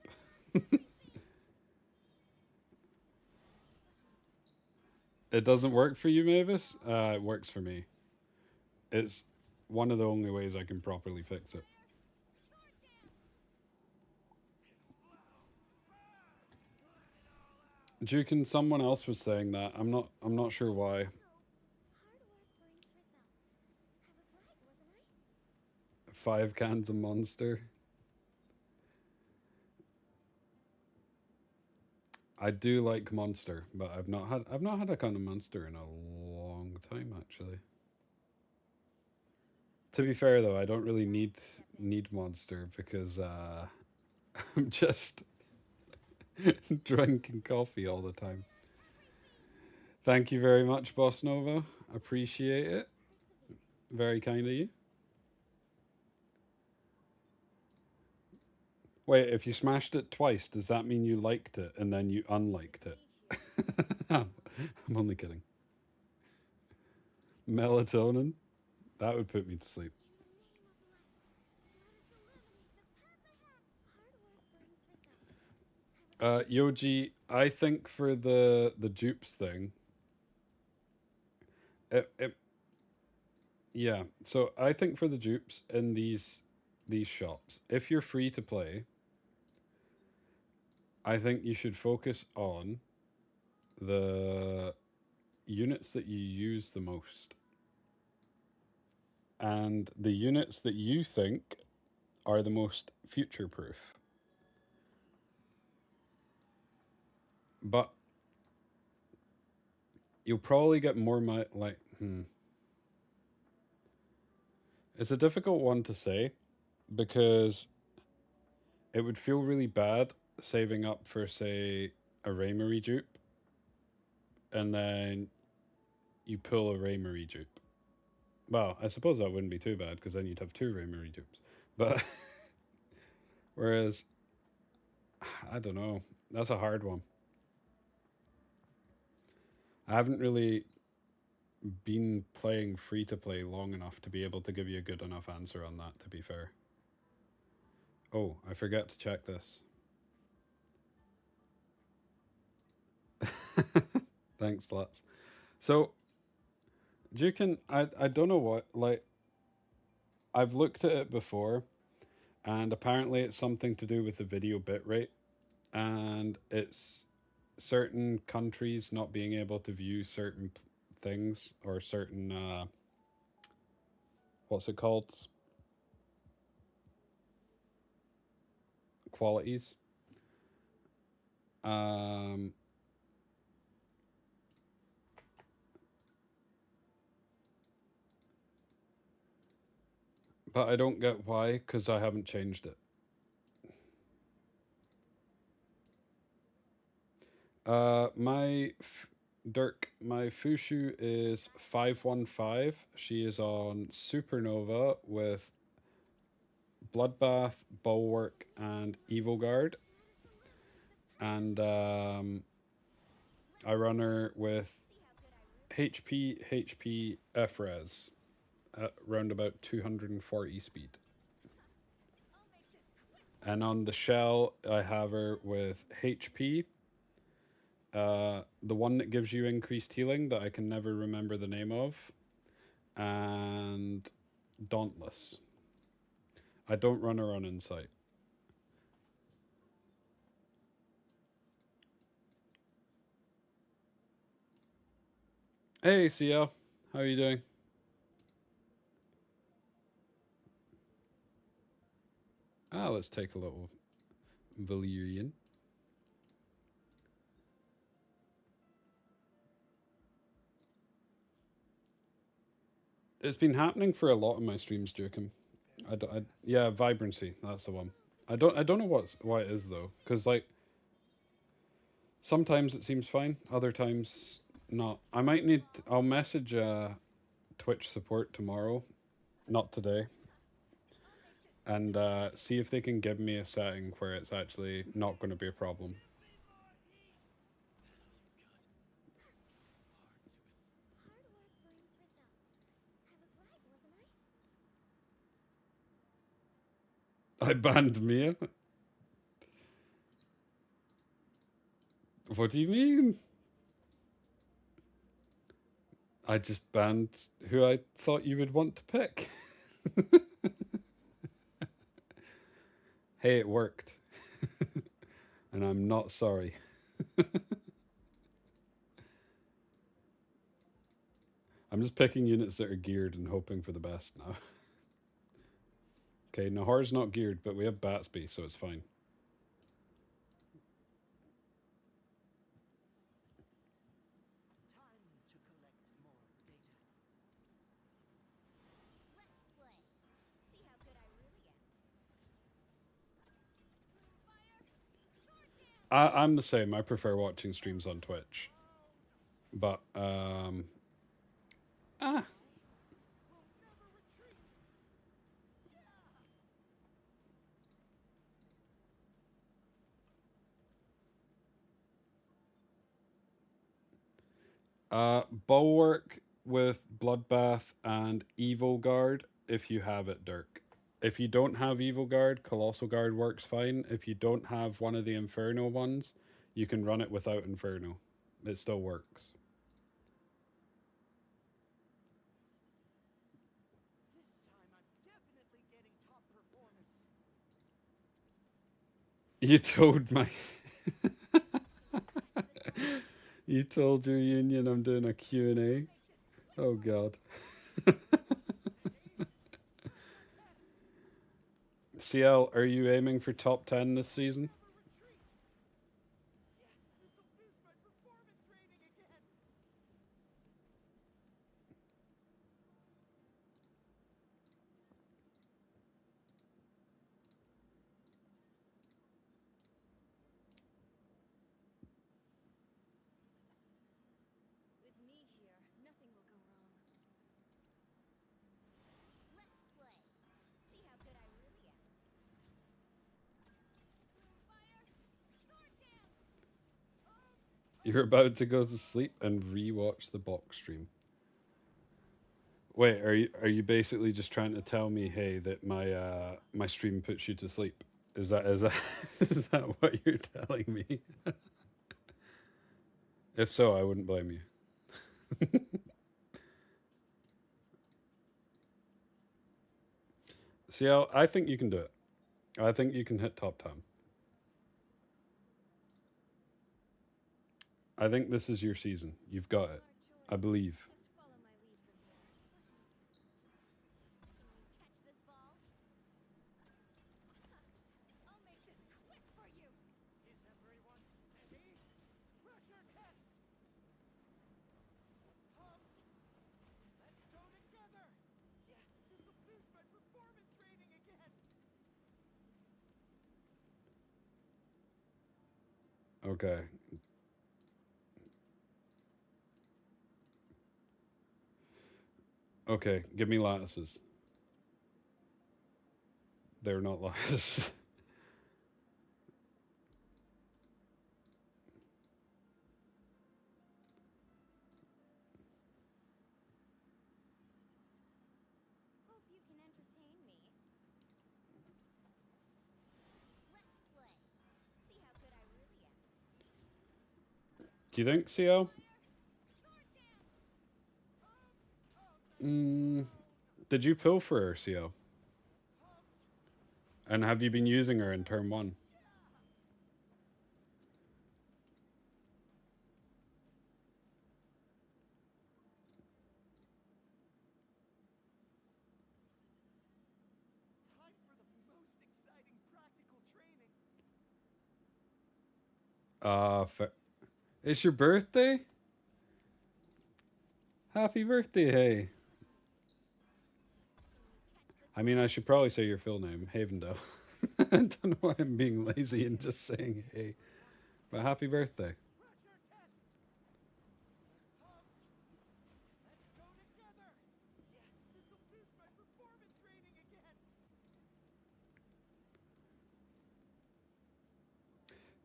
It doesn't work for you, Mavis? It works for me. It's one of the only ways I can properly fix it. Duke and someone else was saying that. I'm not sure why. 5 cans of Monster. I do like Monster, but I've not had a can of Monster in a long time actually. To be fair though, I don't really need Monster because I'm just drinking coffee all the time. Thank you very much, Boss Nova. Appreciate it. Very kind of you. Wait, if you smashed it twice, does that mean you liked it and then you unliked it? I'm only kidding. Melatonin? That would put me to sleep. Yoji, I think for the dupes thing, it yeah. So I think for the dupes in these shops, if you're free to play, I think you should focus on the units that you use the most and the units that you think are the most future proof. But you'll probably get more it's a difficult one to say because it would feel really bad saving up for say a Raymarie dupe and then you pull a Raymarie dupe. Well, I suppose that wouldn't be too bad because then you'd have two Raymarie dupes. But whereas I don't know, that's a hard one. I haven't really been playing free to play long enough to be able to give you a good enough answer on that, to be fair. Oh, I forget to check this. Thanks, lots. So, Dukin, I don't know what, like, I've looked at it before, and apparently it's something to do with the video bitrate, and it's certain countries not being able to view certain things or certain, what's it called? Qualities. Um, but I don't get why, because I haven't changed it. Dirk, my Fushu is 515. She is on Supernova with Bloodbath, Bulwark, and Evil Guard. And I run her with HP, FRES at round about 240 speed. And on the shell, I have her with HP, the one that gives you increased healing that I can never remember the name of, and Dauntless. I don't run her on Insight. Hey, CL. How are you doing? Let's take a little Valyrian. It's been happening for a lot of my streams, Joachim. Yeah, vibrancy. That's the one. I don't know why it is though, because like sometimes it seems fine, other times not. I might need. I'll message Twitch support tomorrow, not today, and see if they can give me a setting where it's actually not going to be a problem. I banned Mia. What do you mean? I just banned who I thought you would want to pick. Hey, it worked. And I'm not sorry. I'm just picking units that are geared and hoping for the best now. Okay, Nahar's not geared, but we have Batsby, so it's fine. I'm the same. I prefer watching streams on Twitch. But, ah. Bulwark with Bloodbath and Evil Guard if you have it, Dirk. If you don't have Evil Guard, Colossal Guard works fine. If you don't have one of the Inferno ones, you can run it without Inferno. It still works. You told my you told your union I'm doing a Q&A. Oh god. CL, are you aiming for top 10 this season? You're about to go to sleep and rewatch the box stream. Wait, are you basically just trying to tell me, hey, that my stream puts you to sleep? Is that is that what you're telling me? If so, I wouldn't blame you. CL, I think you can do it. I think you can hit top 10. I think this is your season. You've got it. I believe. Okay. Okay, give me lattices. They're not lattices. Do you think, CL? Did you pull for her, CL? And have you been using her in turn 1? It's your birthday? Happy birthday, hey. I mean, I should probably say your full name, Havendale. I don't know why I'm being lazy and just saying hey. But happy birthday.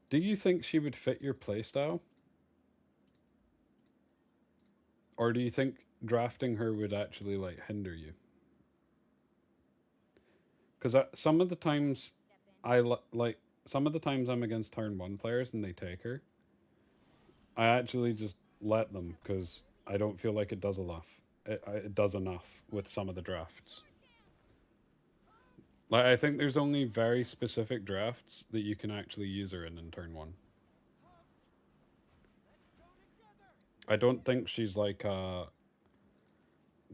Do you think she would fit your playstyle? Or do you think drafting her would actually like hinder you? Because some of the times like some of the times I'm against turn 1 players and they take her, I actually just let them because I don't feel like it does enough. It does enough with some of the drafts. Like I think there's only very specific drafts that you can actually use her in turn 1. I don't think she's like a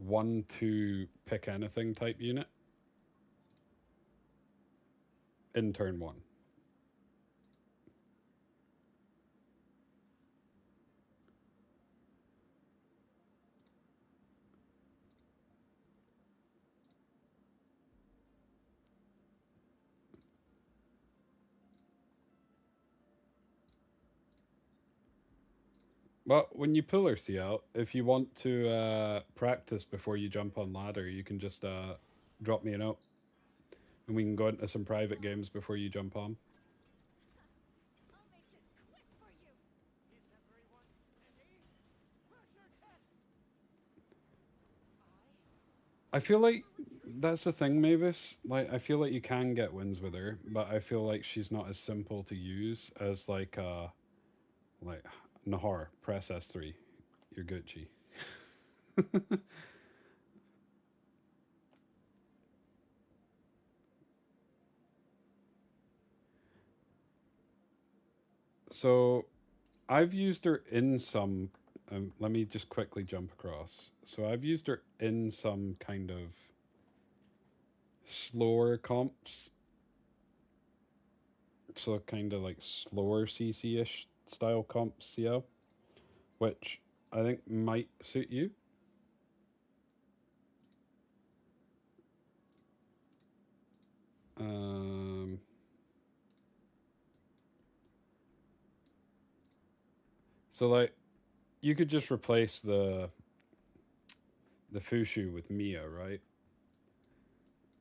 1-2 pick anything type unit in turn 1. Well, when you pull her, see out, if you want to practice before you jump on ladder, you can just drop me a note and we can go into some private games before you jump on. I feel like that's the thing, Mavis. Like, I feel like you can get wins with her, but I feel like she's not as simple to use as like Nahar. Press S3, you're Gucci. So I've used her in some. Let me just quickly jump across. So I've used her in some kind of slower comps. So kind of like slower CC ish style comps, yeah, which I think might suit you. Um, so like you could just replace the Fushu with Mia, right?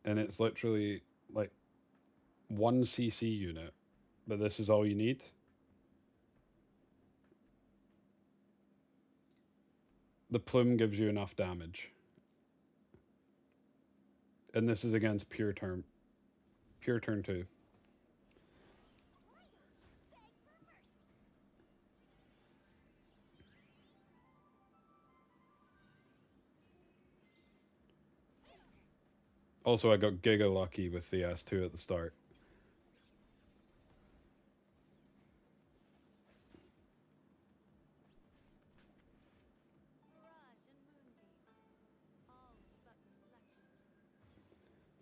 And it's literally like one CC unit, but this is all you need. The plume gives you enough damage, and this is against pure turn two. Also, I got giga lucky with the S2 at the start.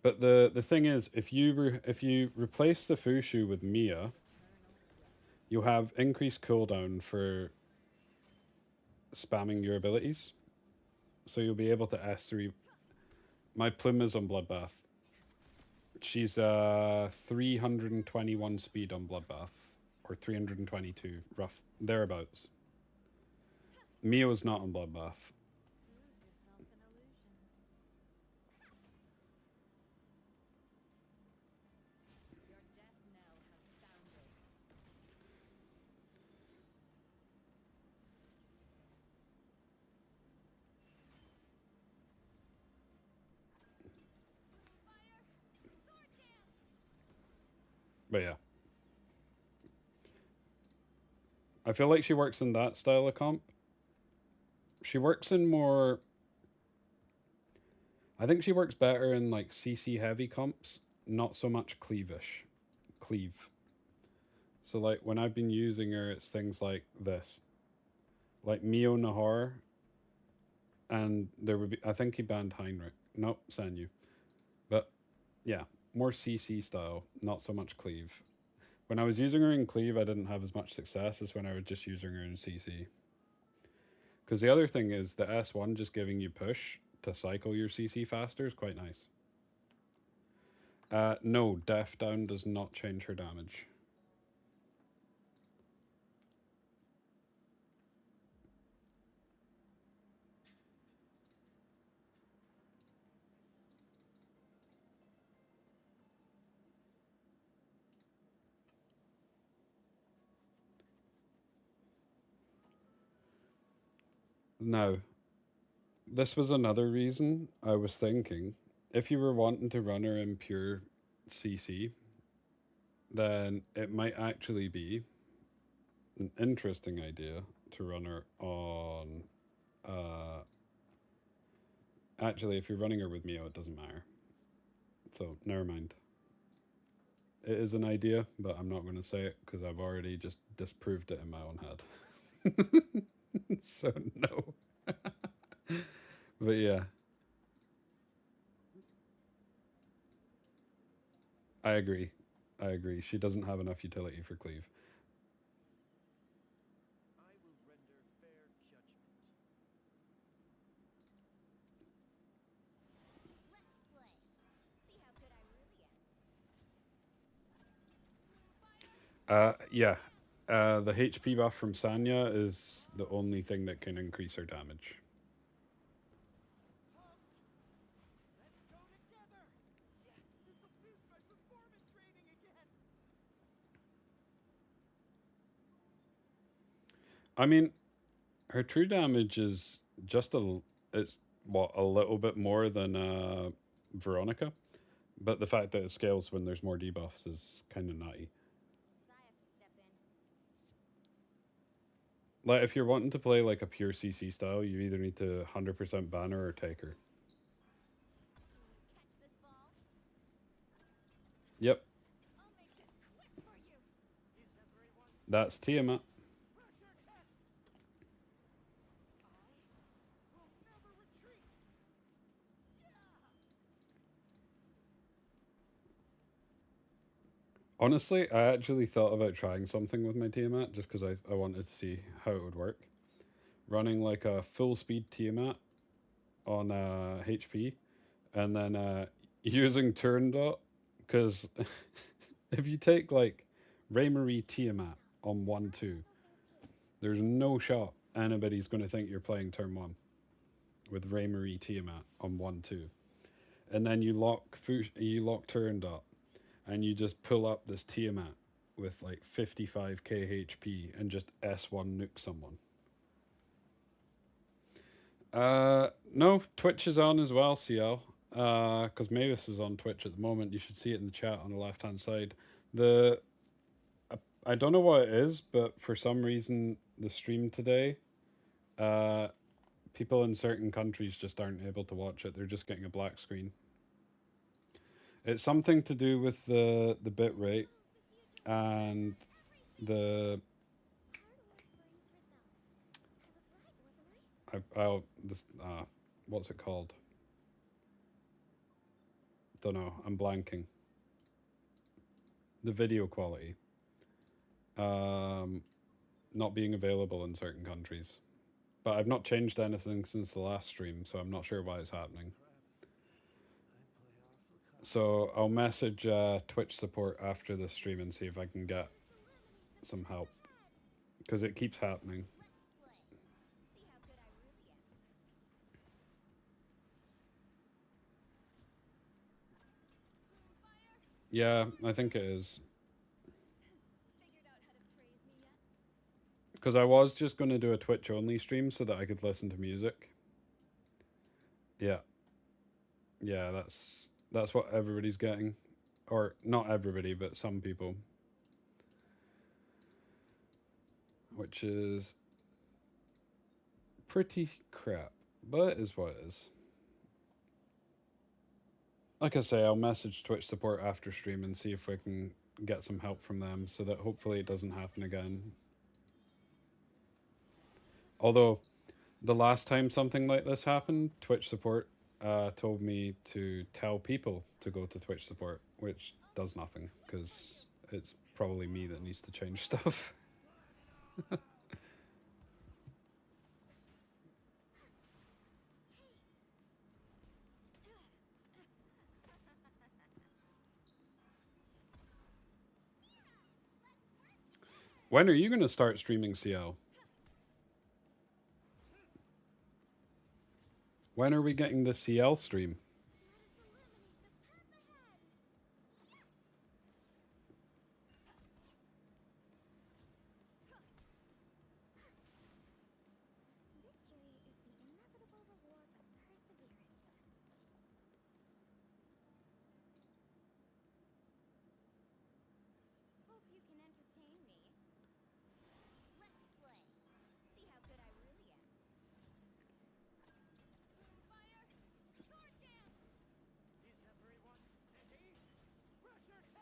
But the thing is, if you replace the Fushu with Mia, you'll have increased cooldown for spamming your abilities. So you'll be able to S3. My plume is on Bloodbath. She's 321 speed on Bloodbath. Or 322, rough. Thereabouts. Mio's not on Bloodbath. But yeah. I feel like she works in that style of comp. She works in more. I think she works better in like CC heavy comps, not so much cleavish. Cleave. So like when I've been using her, it's things like this, like Mio Nahar, and there would be. I think he banned Heinrich. Nope, Sanyu. But yeah, more CC style, not so much cleave. When I was using her in cleave, I didn't have as much success as when I was just using her in CC. Because the other thing is the S1 just giving you push to cycle your CC faster is quite nice. No, Death Down does not change her damage. Now, this was another reason I was thinking if you were wanting to run her in pure CC, then it might actually be an interesting idea to run her on. Uh, Actually, if you're running her with Mio, it doesn't matter. So, never mind. It is an idea, but I'm not going to say it because I've already just disproved it in my own head. So, no. But yeah, I agree. I agree. She doesn't have enough utility for cleave. Yeah. The HP buff from Sanya is the only thing that can increase her damage. I mean, her true damage is just a. It's what, a little bit more than Veronica, but the fact that it scales when there's more debuffs is kind of nutty. Like if you're wanting to play like a pure CC style, you either need to 100% banner or taker. Yep, that's Tiamat. Honestly, I actually thought about trying something with my Tiamat just because I wanted to see how it would work. Running like a full speed Tiamat on HP and then using turn dot because if you take like Raymarie Tiamat on 1-2, there's no shot anybody's going to think you're playing turn 1 with Raymarie Tiamat on 1-2. And then you lock turn dot and you just pull up this Tiamat with like 55k HP and just S1 nuke someone. No, Twitch is on as well, CL. Because Mavis is on Twitch at the moment. You should see it in the chat on the left hand side. The I don't know what it is, but for some reason the stream today, uh, people in certain countries just aren't able to watch it. They're just getting a black screen. It's something to do with the bit rate and the I'll this what's it called? Don't know. I'm blanking. The video quality. Not being available in certain countries. But I've not changed anything since the last stream, so I'm not sure why it's happening. So I'll message Twitch support after the stream and see if I can get some help. Because it keeps happening. Yeah, I think it is. Because I was just going to do a Twitch only stream so that I could listen to music. Yeah. Yeah, that's what everybody's getting. Or not everybody, but some people. Which is pretty crap. But it is what it is. Like I say, I'll message Twitch support after stream and see if I can get some help from them so that hopefully it doesn't happen again. Although, the last time something like this happened, Twitch support told me to tell people to go to Twitch support, which does nothing because it's probably me that needs to change stuff. When are you going to start streaming CL? When are we getting the CL stream?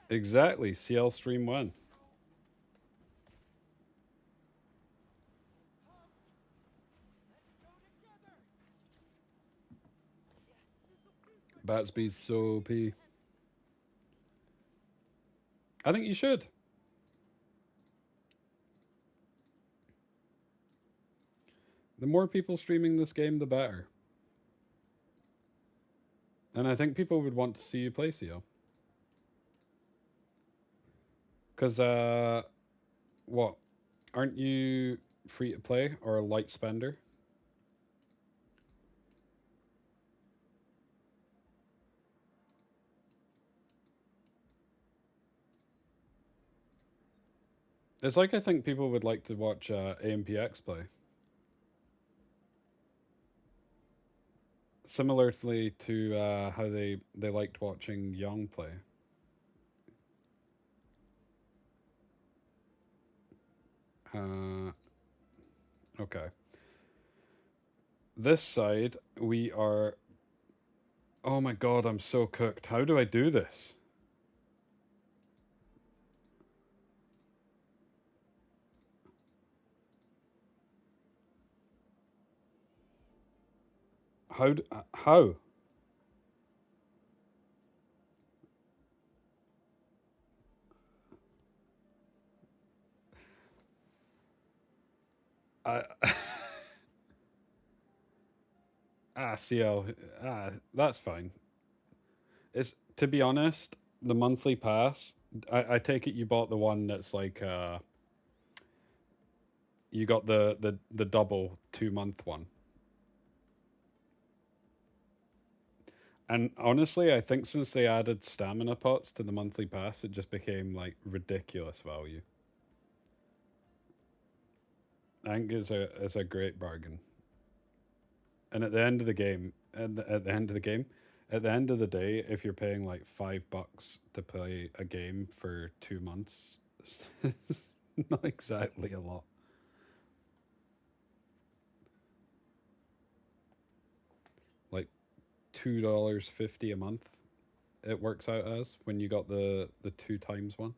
Exactly, CL stream when? Batsby's so OP. I think you should. The more people streaming this game, the better. And I think people would want to see you play CL. Because, what? Aren't you free to play or a light spender? It's like I think people would like to watch AMPX play. similarly to how they liked watching Young play. Uh, okay. This side, we are. Oh my god, I'm so cooked. How do I do this? How? I CL. That's fine. It's to be honest, the monthly pass. I take it you bought the one that's like you got the double 2 month one. And honestly, I think since they added stamina pots to the monthly pass, it just became like ridiculous value. I think it's a great bargain. And at the end of the game, at the end of the game, at the end of the day, if you're paying like $5 to play a game for 2 months, it's not exactly a lot. Like $2.50 a month, it works out as when you got the 2 times one.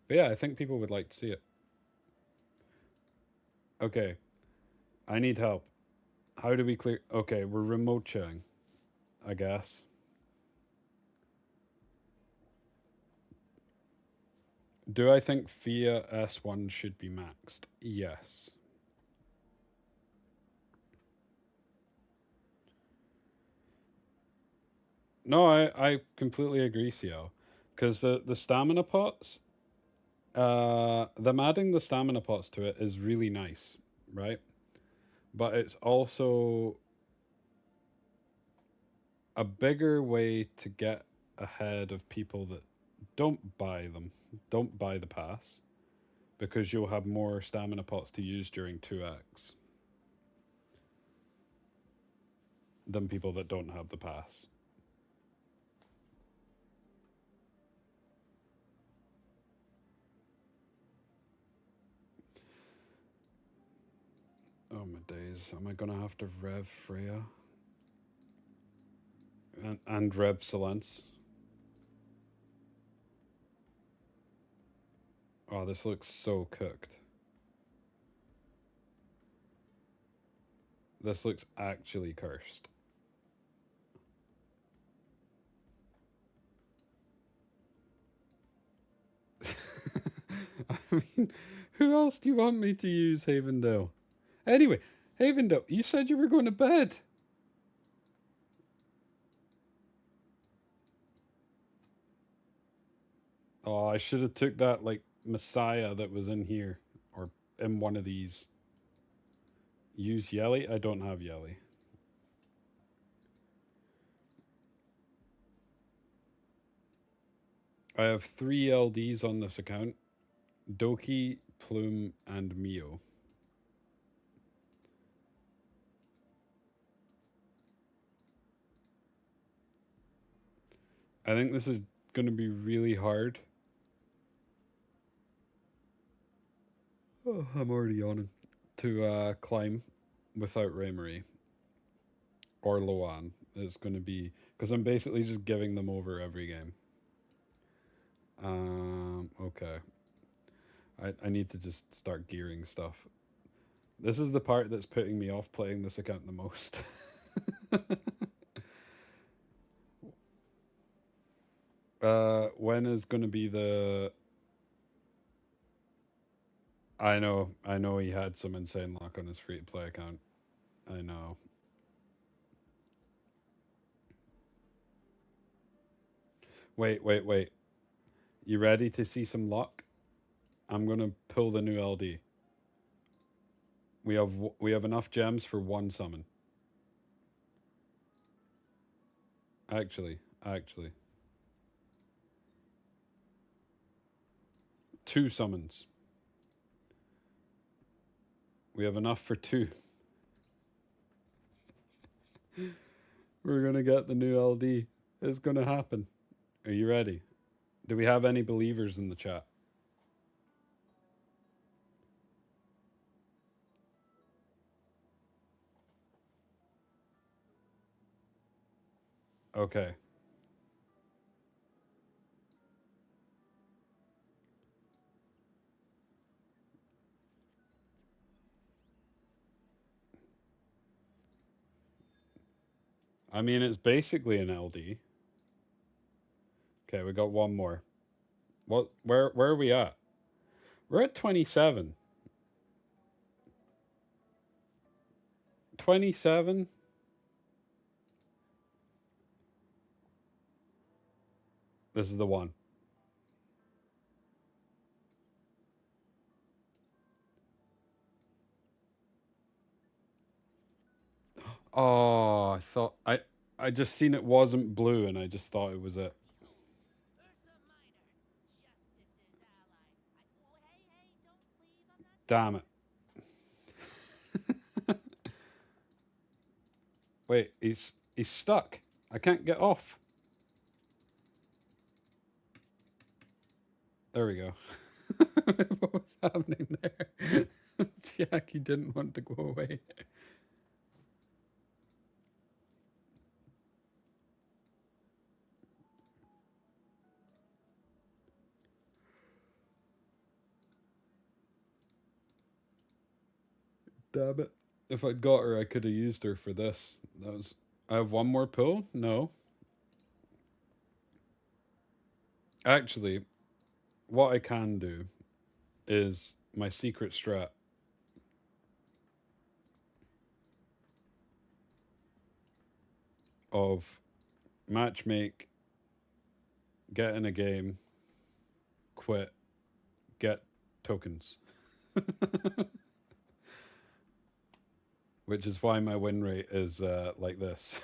But yeah, I think people would like to see it. Okay, I need help. How do we clear? Okay, we're remote showing, I guess. Do I think FIA S1 should be maxed? Yes. No, I completely agree, CL. Because the stamina pots, them adding the stamina pots to it is really nice, right? But it's also a bigger way to get ahead of people that don't buy them, don't buy the pass, because you'll have more stamina pots to use during 2x than people that don't have the pass. Oh my days, am I gonna have to rev Freya? And rev Solence? Oh, this looks so cooked. This looks actually cursed. I mean, who else do you want me to use, Havendale? Anyway, Havendale, you said you were going to bed. Oh, I should have took that like Messiah that was in here or in one of these. Use Yelly? I don't have Yelly. I have 3 LDs on this account: Doki, Plume, and Mio. I think this is going to be really hard. Oh, I'm already yawning. To climb without Raymarie or Loan. It's going to be because I'm basically just giving them over every game. Okay. I need to just start gearing stuff. This is the part that's putting me off playing this account the most. When is going to be the? I know he had some insane luck on his free to play account. I know. Wait. You ready to see some luck? I'm gonna pull the new LD. We have enough gems for one summon. Actually, two summons. We have enough for two. We're gonna get the new LD. It's gonna happen. Are you ready? Do we have any believers in the chat? Okay. I mean, it's basically an LD. Okay, we got one more. What? Where are we at? We're at 27. 27. This is the one. Oh, I just seen it wasn't blue and I just thought it was it. Damn it. Wait, he's stuck. I can't get off. There we go. What was happening there? Jackie didn't want to go away. Damn it. If I'd got her, I could have used her for this. That was. I have one more pull? No. Actually, what I can do is my secret strat of matchmake, get in a game, quit, get tokens. Which is why my win rate is like this.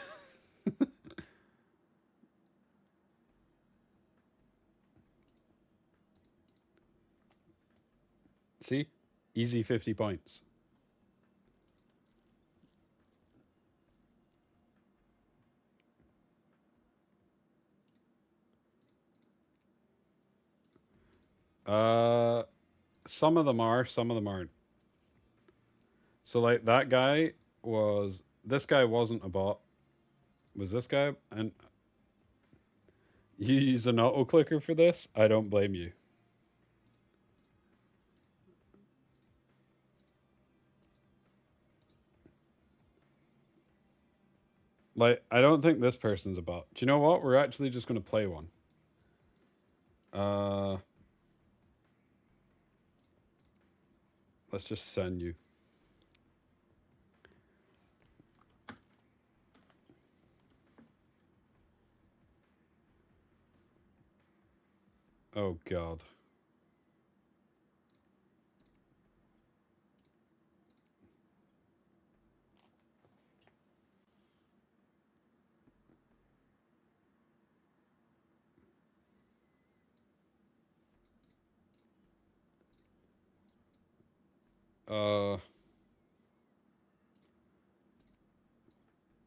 See? Easy 50 points. Some of them are, some of them aren't. So like that guy was this guy wasn't a bot. Was this guy? And you use an auto clicker for this? I don't blame you. Like, I don't think this person's a bot. Do you know what? We're actually just gonna play one. Let's just send you. Oh god.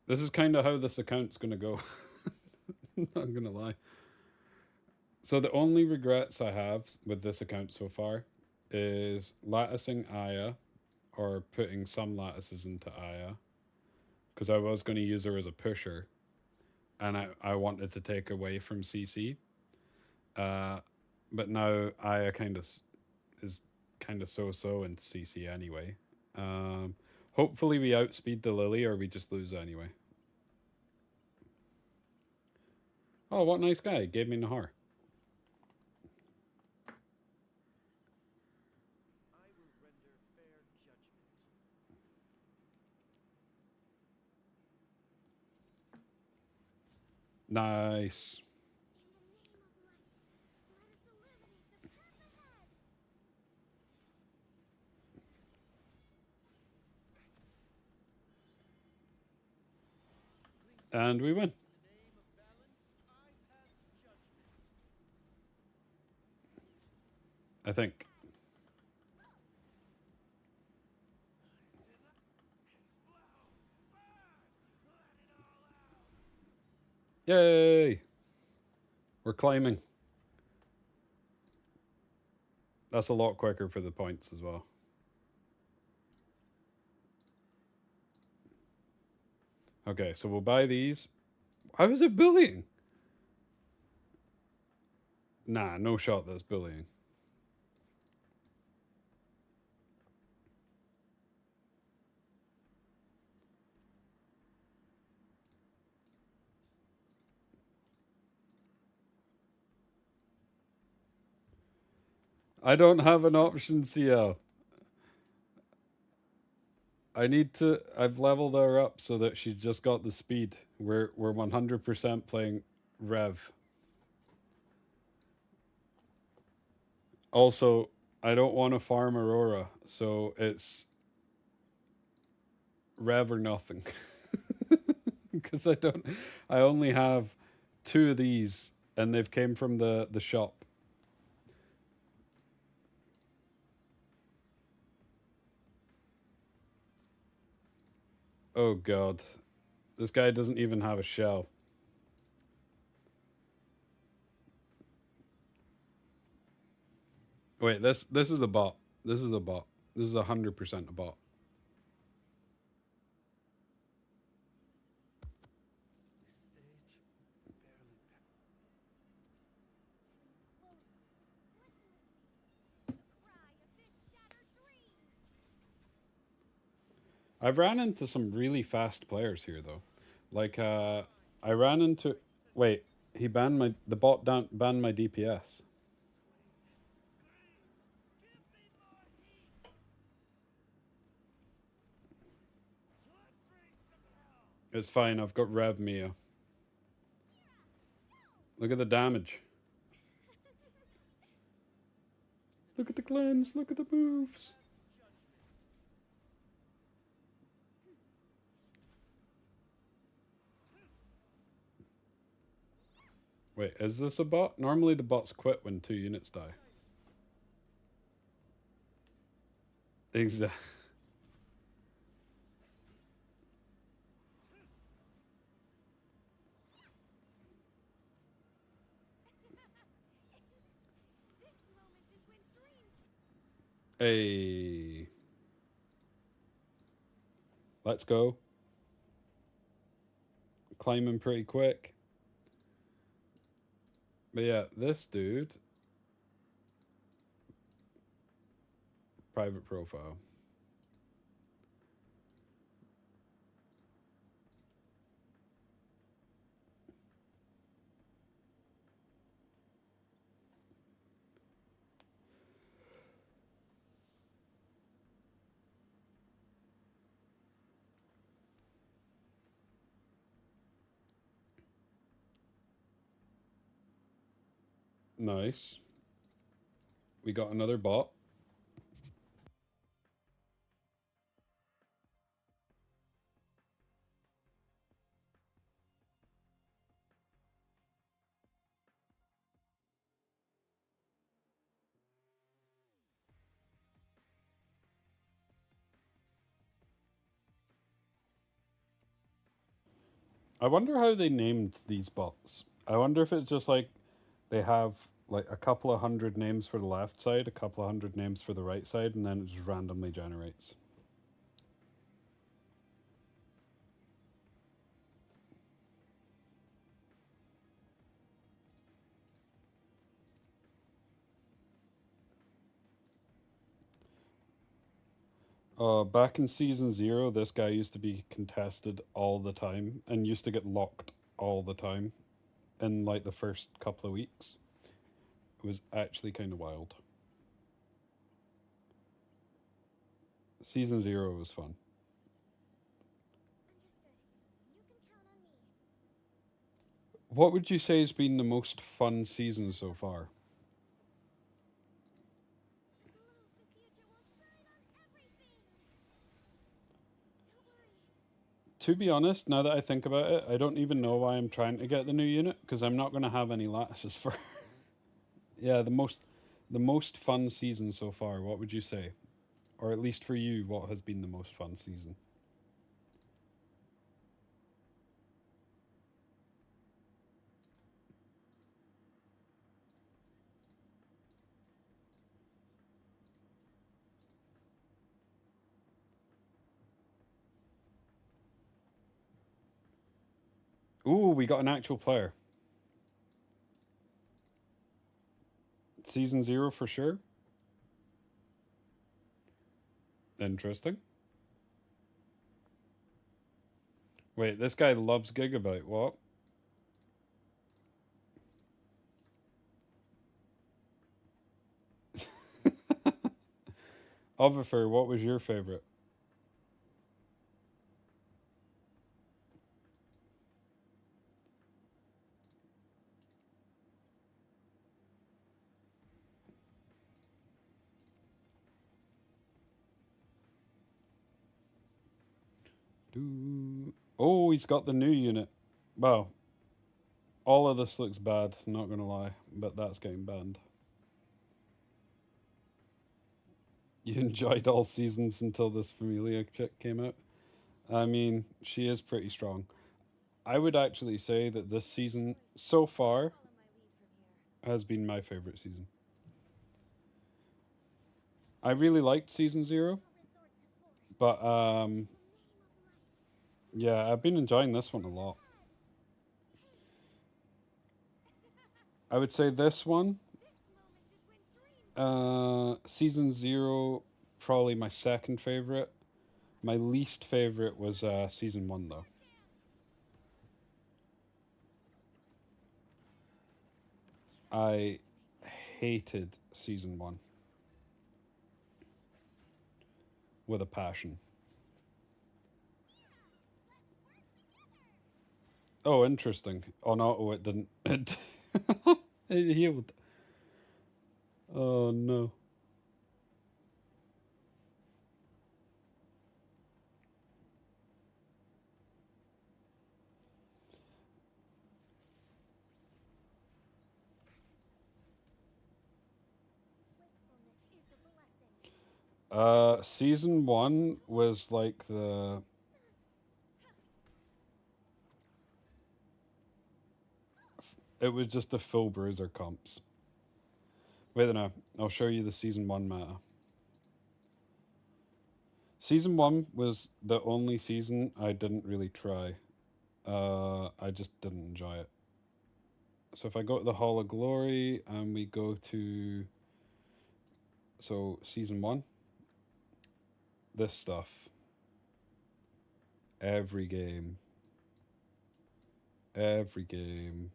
This is kind of how this account's gonna go. Not gonna lie. So the only regrets I have with this account so far is latticing Aya or putting some lattices into Aya because I was going to use her as a pusher and I wanted to take away from CC. But now Aya kind of is kind of so in CC anyway. Hopefully we outspeed the Lily or we just lose anyway. Oh, what nice guy. Gave me Nahar. Nice. And we win. I think. Yay! We're climbing. That's a lot quicker for the points as well. Okay, so we'll buy these. How is it bullying? Nah, no shot that's bullying. I don't have an option CL. I need to. I've leveled her up so that she's just got the speed. We're 100% playing Rev. Also, I don't want to farm Aurora, so it's Rev or nothing. Because I don't. I only have two of these, and they've came from the shop. Oh god, this guy doesn't even have a shell. Wait, this is a bot. This is a bot. This is 100% a bot. I've ran into some really fast players here though. Like I ran into wait, he banned my the bot down banned my DPS. It's fine, I've got Rev Mia. Look at the damage. Look at the cleanse, look at the moves. Wait, is this a bot? Normally the bots quit when 2 units die. Exactly. Hey. Let's go. Climbing pretty quick. But yeah, this dude. Private profile. Nice. We got another bot. I wonder how they named these bots. I wonder if it's just like they have like a couple of hundred names for the left side, a couple of hundred names for the right side, and then it just randomly generates. Back in season 0, this guy used to be contested all the time and used to get locked all the time in like the first couple of weeks. It was actually kind of wild. Season 0 was fun. What would you say has been the most fun season so far? To be honest, now that I think about it, I don't even know why I'm trying to get the new unit because I'm not going to have any lattices for. Yeah, the most fun season so far. What would you say, or at least for you, what has been the most fun season? Ooh, we got an actual player. Season 0 for sure. Interesting. Wait, this guy loves Gigabyte. What? Ovifer, what was your favorite? Oh, he's got the new unit. Wow. All of this looks bad, not gonna lie, but that's getting banned. You enjoyed all seasons until this Familia chick came out. I mean, she is pretty strong. I would actually say that this season, so far, has been my favorite season. I really liked season 0, but yeah, I've been enjoying this one a lot. I would say this one, season 0, probably my second favorite. My least favorite was season 1, though. I hated season 1 with a passion. Oh, interesting. On auto, it didn't. It healed. Oh no. Season 1 was like the. It was just the full bruiser comps. Wait a minute, I'll show you the season 1 meta. Season 1 was the only season I didn't really try. I just didn't enjoy it. So if I go to the Hall of Glory and we go to. So, season 1, this stuff. Every game. Every game.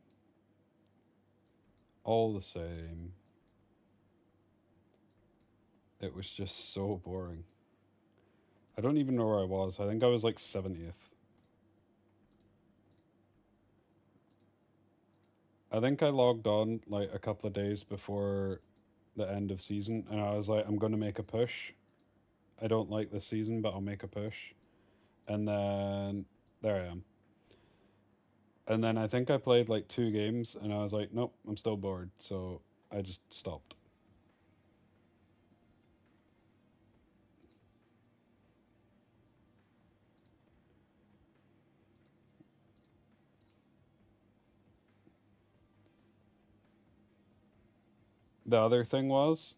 All the same. It was just so boring. I don't even know where I was. I think I was like 70th. I think I logged on like a couple of days before the end of season, and I was like, I'm going to make a push. I don't like this season, but I'll make a push. And then there I am. And then I think I played like 2 games, and I was like, nope, I'm still bored. So I just stopped. The other thing was,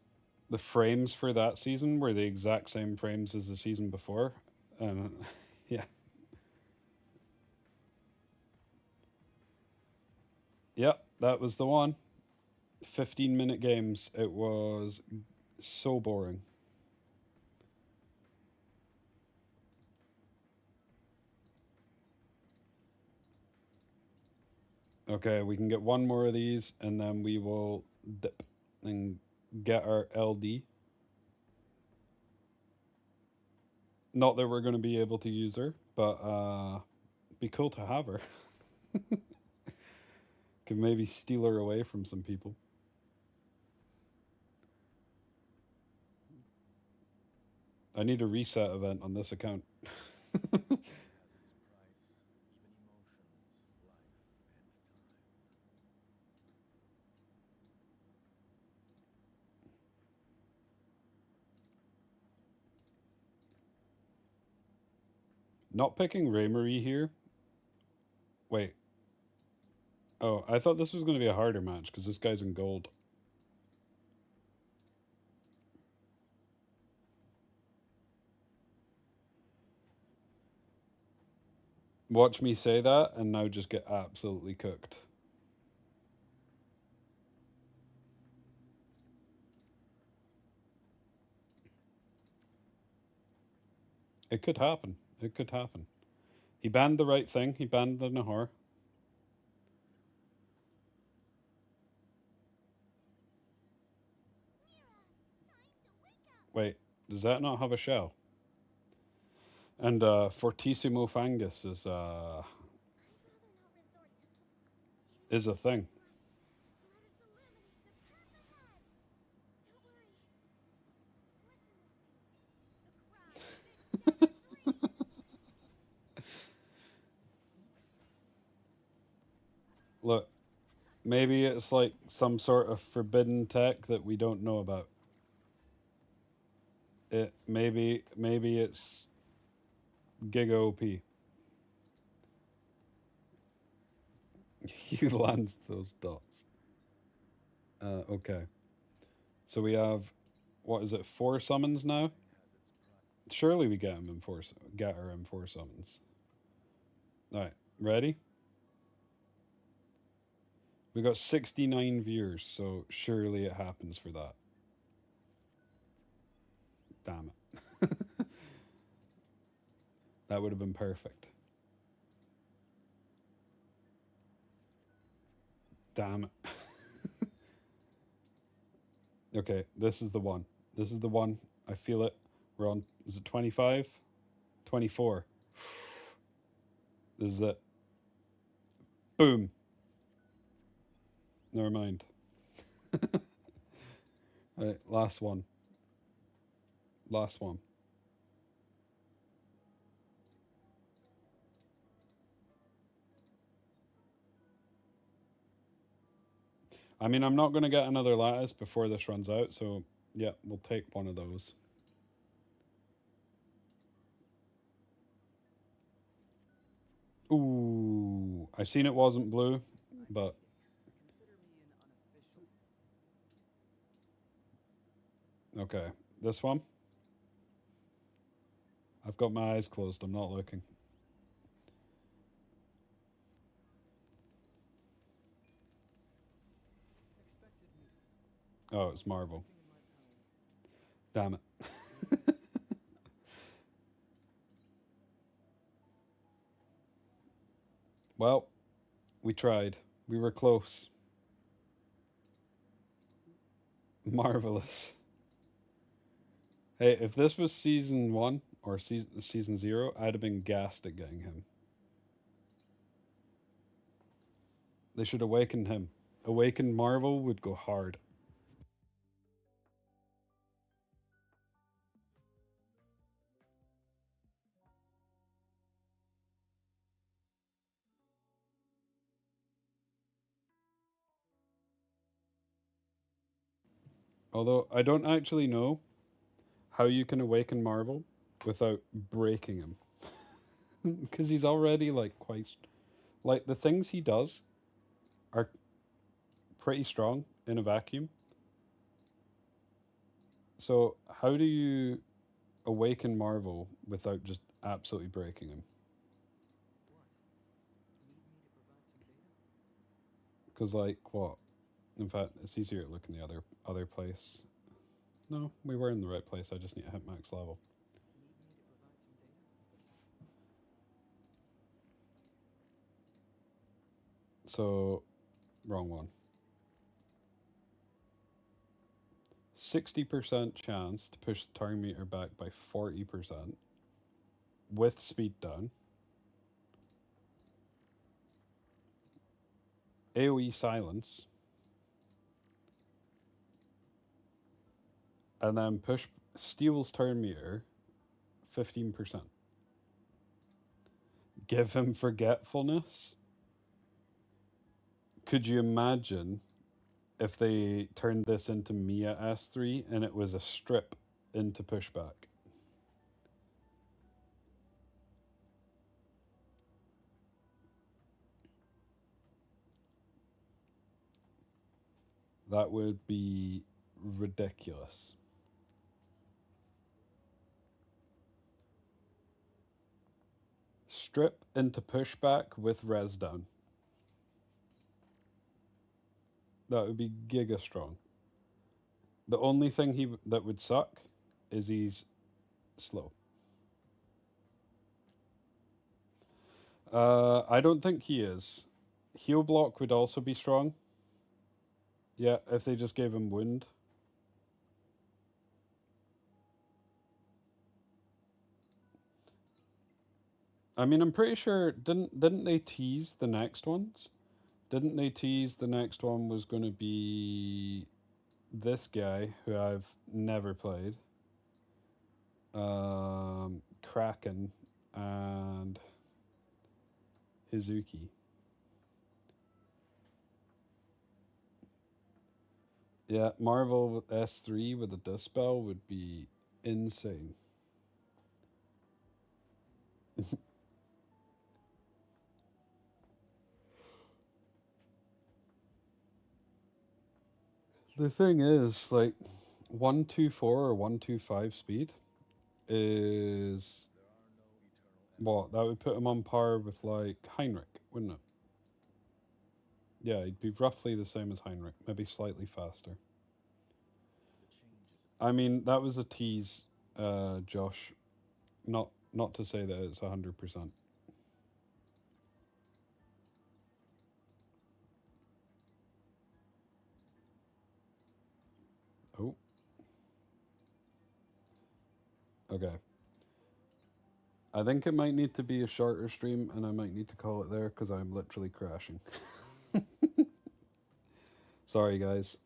the frames for that season were the exact same frames as the season before. And yeah. Yep, that was the one. 15-minute games. It was so boring. Okay, we can get one more of these and then we will dip and get our LD. Not that we're going to be able to use her, but be cool to have her. Could maybe steal her away from some people. I need a reset event on this account. Not picking Raymarie here. Wait. Oh, I thought this was going to be a harder match because this guy's in gold. Watch me say that and now just get absolutely cooked. It could happen. It could happen. He banned the right thing. He banned the Nahor. Wait, does that not have a shell? And Fortissimo Fungus is a thing. Look, maybe it's like some sort of forbidden tech that we don't know about. It maybe it's Giga OP. He lands those dots. Okay. So we have, what is it, 4 summons now? Surely we get him in get her in 4 summons. Alright, ready? We got 69 viewers, so surely it happens for that. Damn it. That would have been perfect. Damn it. Okay, this is the one. This is the one. I feel it. We're on, is it 25? 24. This is it. Boom. Never mind. Right, last one. Last one. I mean, I'm not going to get another lattice before this runs out, so yeah, we'll take one of those. Ooh, I seen it wasn't blue, but okay, this one. I've got my eyes closed. I'm not looking. Oh, it's Marvel. Damn it. Well, we tried. We were close. Marvelous. Hey, if this was season 1 or season 0, I'd have been gassed at getting him. They should awaken him. Awakened Marvel would go hard. Although I don't actually know how you can awaken Marvel without breaking him. Because he's already like quite. Like the things he does are pretty strong in a vacuum. So how do you awaken Marvel without just absolutely breaking him? Because like what? In fact, it's easier to look in the other place. No, we were in the right place. I just need to hit max level. So, wrong one. 60% chance to push the target meter back by 40% with speed down. AoE silence. And then push Steel's turn meter 15%. Give him forgetfulness. Could you imagine if they turned this into Mia S3 and it was a strip into pushback? That would be ridiculous. strip into pushback with res down. That would be giga strong. The only thing that would suck is he's slow. I don't think he is. Heal block would also be strong. Yeah, if they just gave him wound. I mean, I'm pretty sure didn't they tease the next ones? Didn't they tease the next one was going to be this guy who I've never played, Kraken and Hizuki. Yeah, Marvel with S3 with a Dispel would be insane. The thing is, like, 124 or 125 speed is what? That would put him on par with, like, Heinrich, wouldn't it? Yeah, he'd be roughly the same as Heinrich, maybe slightly faster. I mean, that was a tease, Josh. Not to say that it's 100%. Oh. Okay. I think it might need to be a shorter stream, and I might need to call it there because I'm literally crashing. Sorry, guys.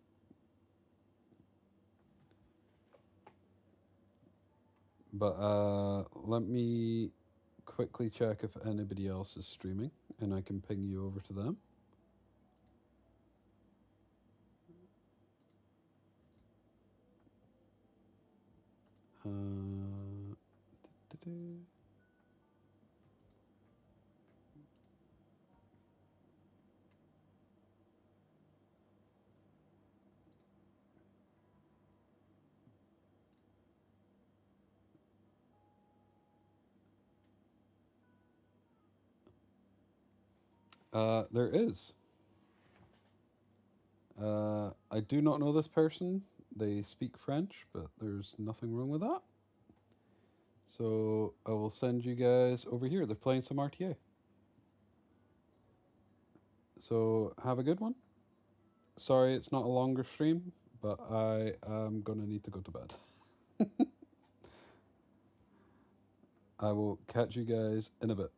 But let me quickly check if anybody else is streaming, and I can ping you over to them. There is. I do not know this person. They speak French, but there's nothing wrong with that. So I will send you guys over here. They're playing some RTA. So have a good one. Sorry it's not a longer stream, but I am gonna need to go to bed. I will catch you guys in a bit.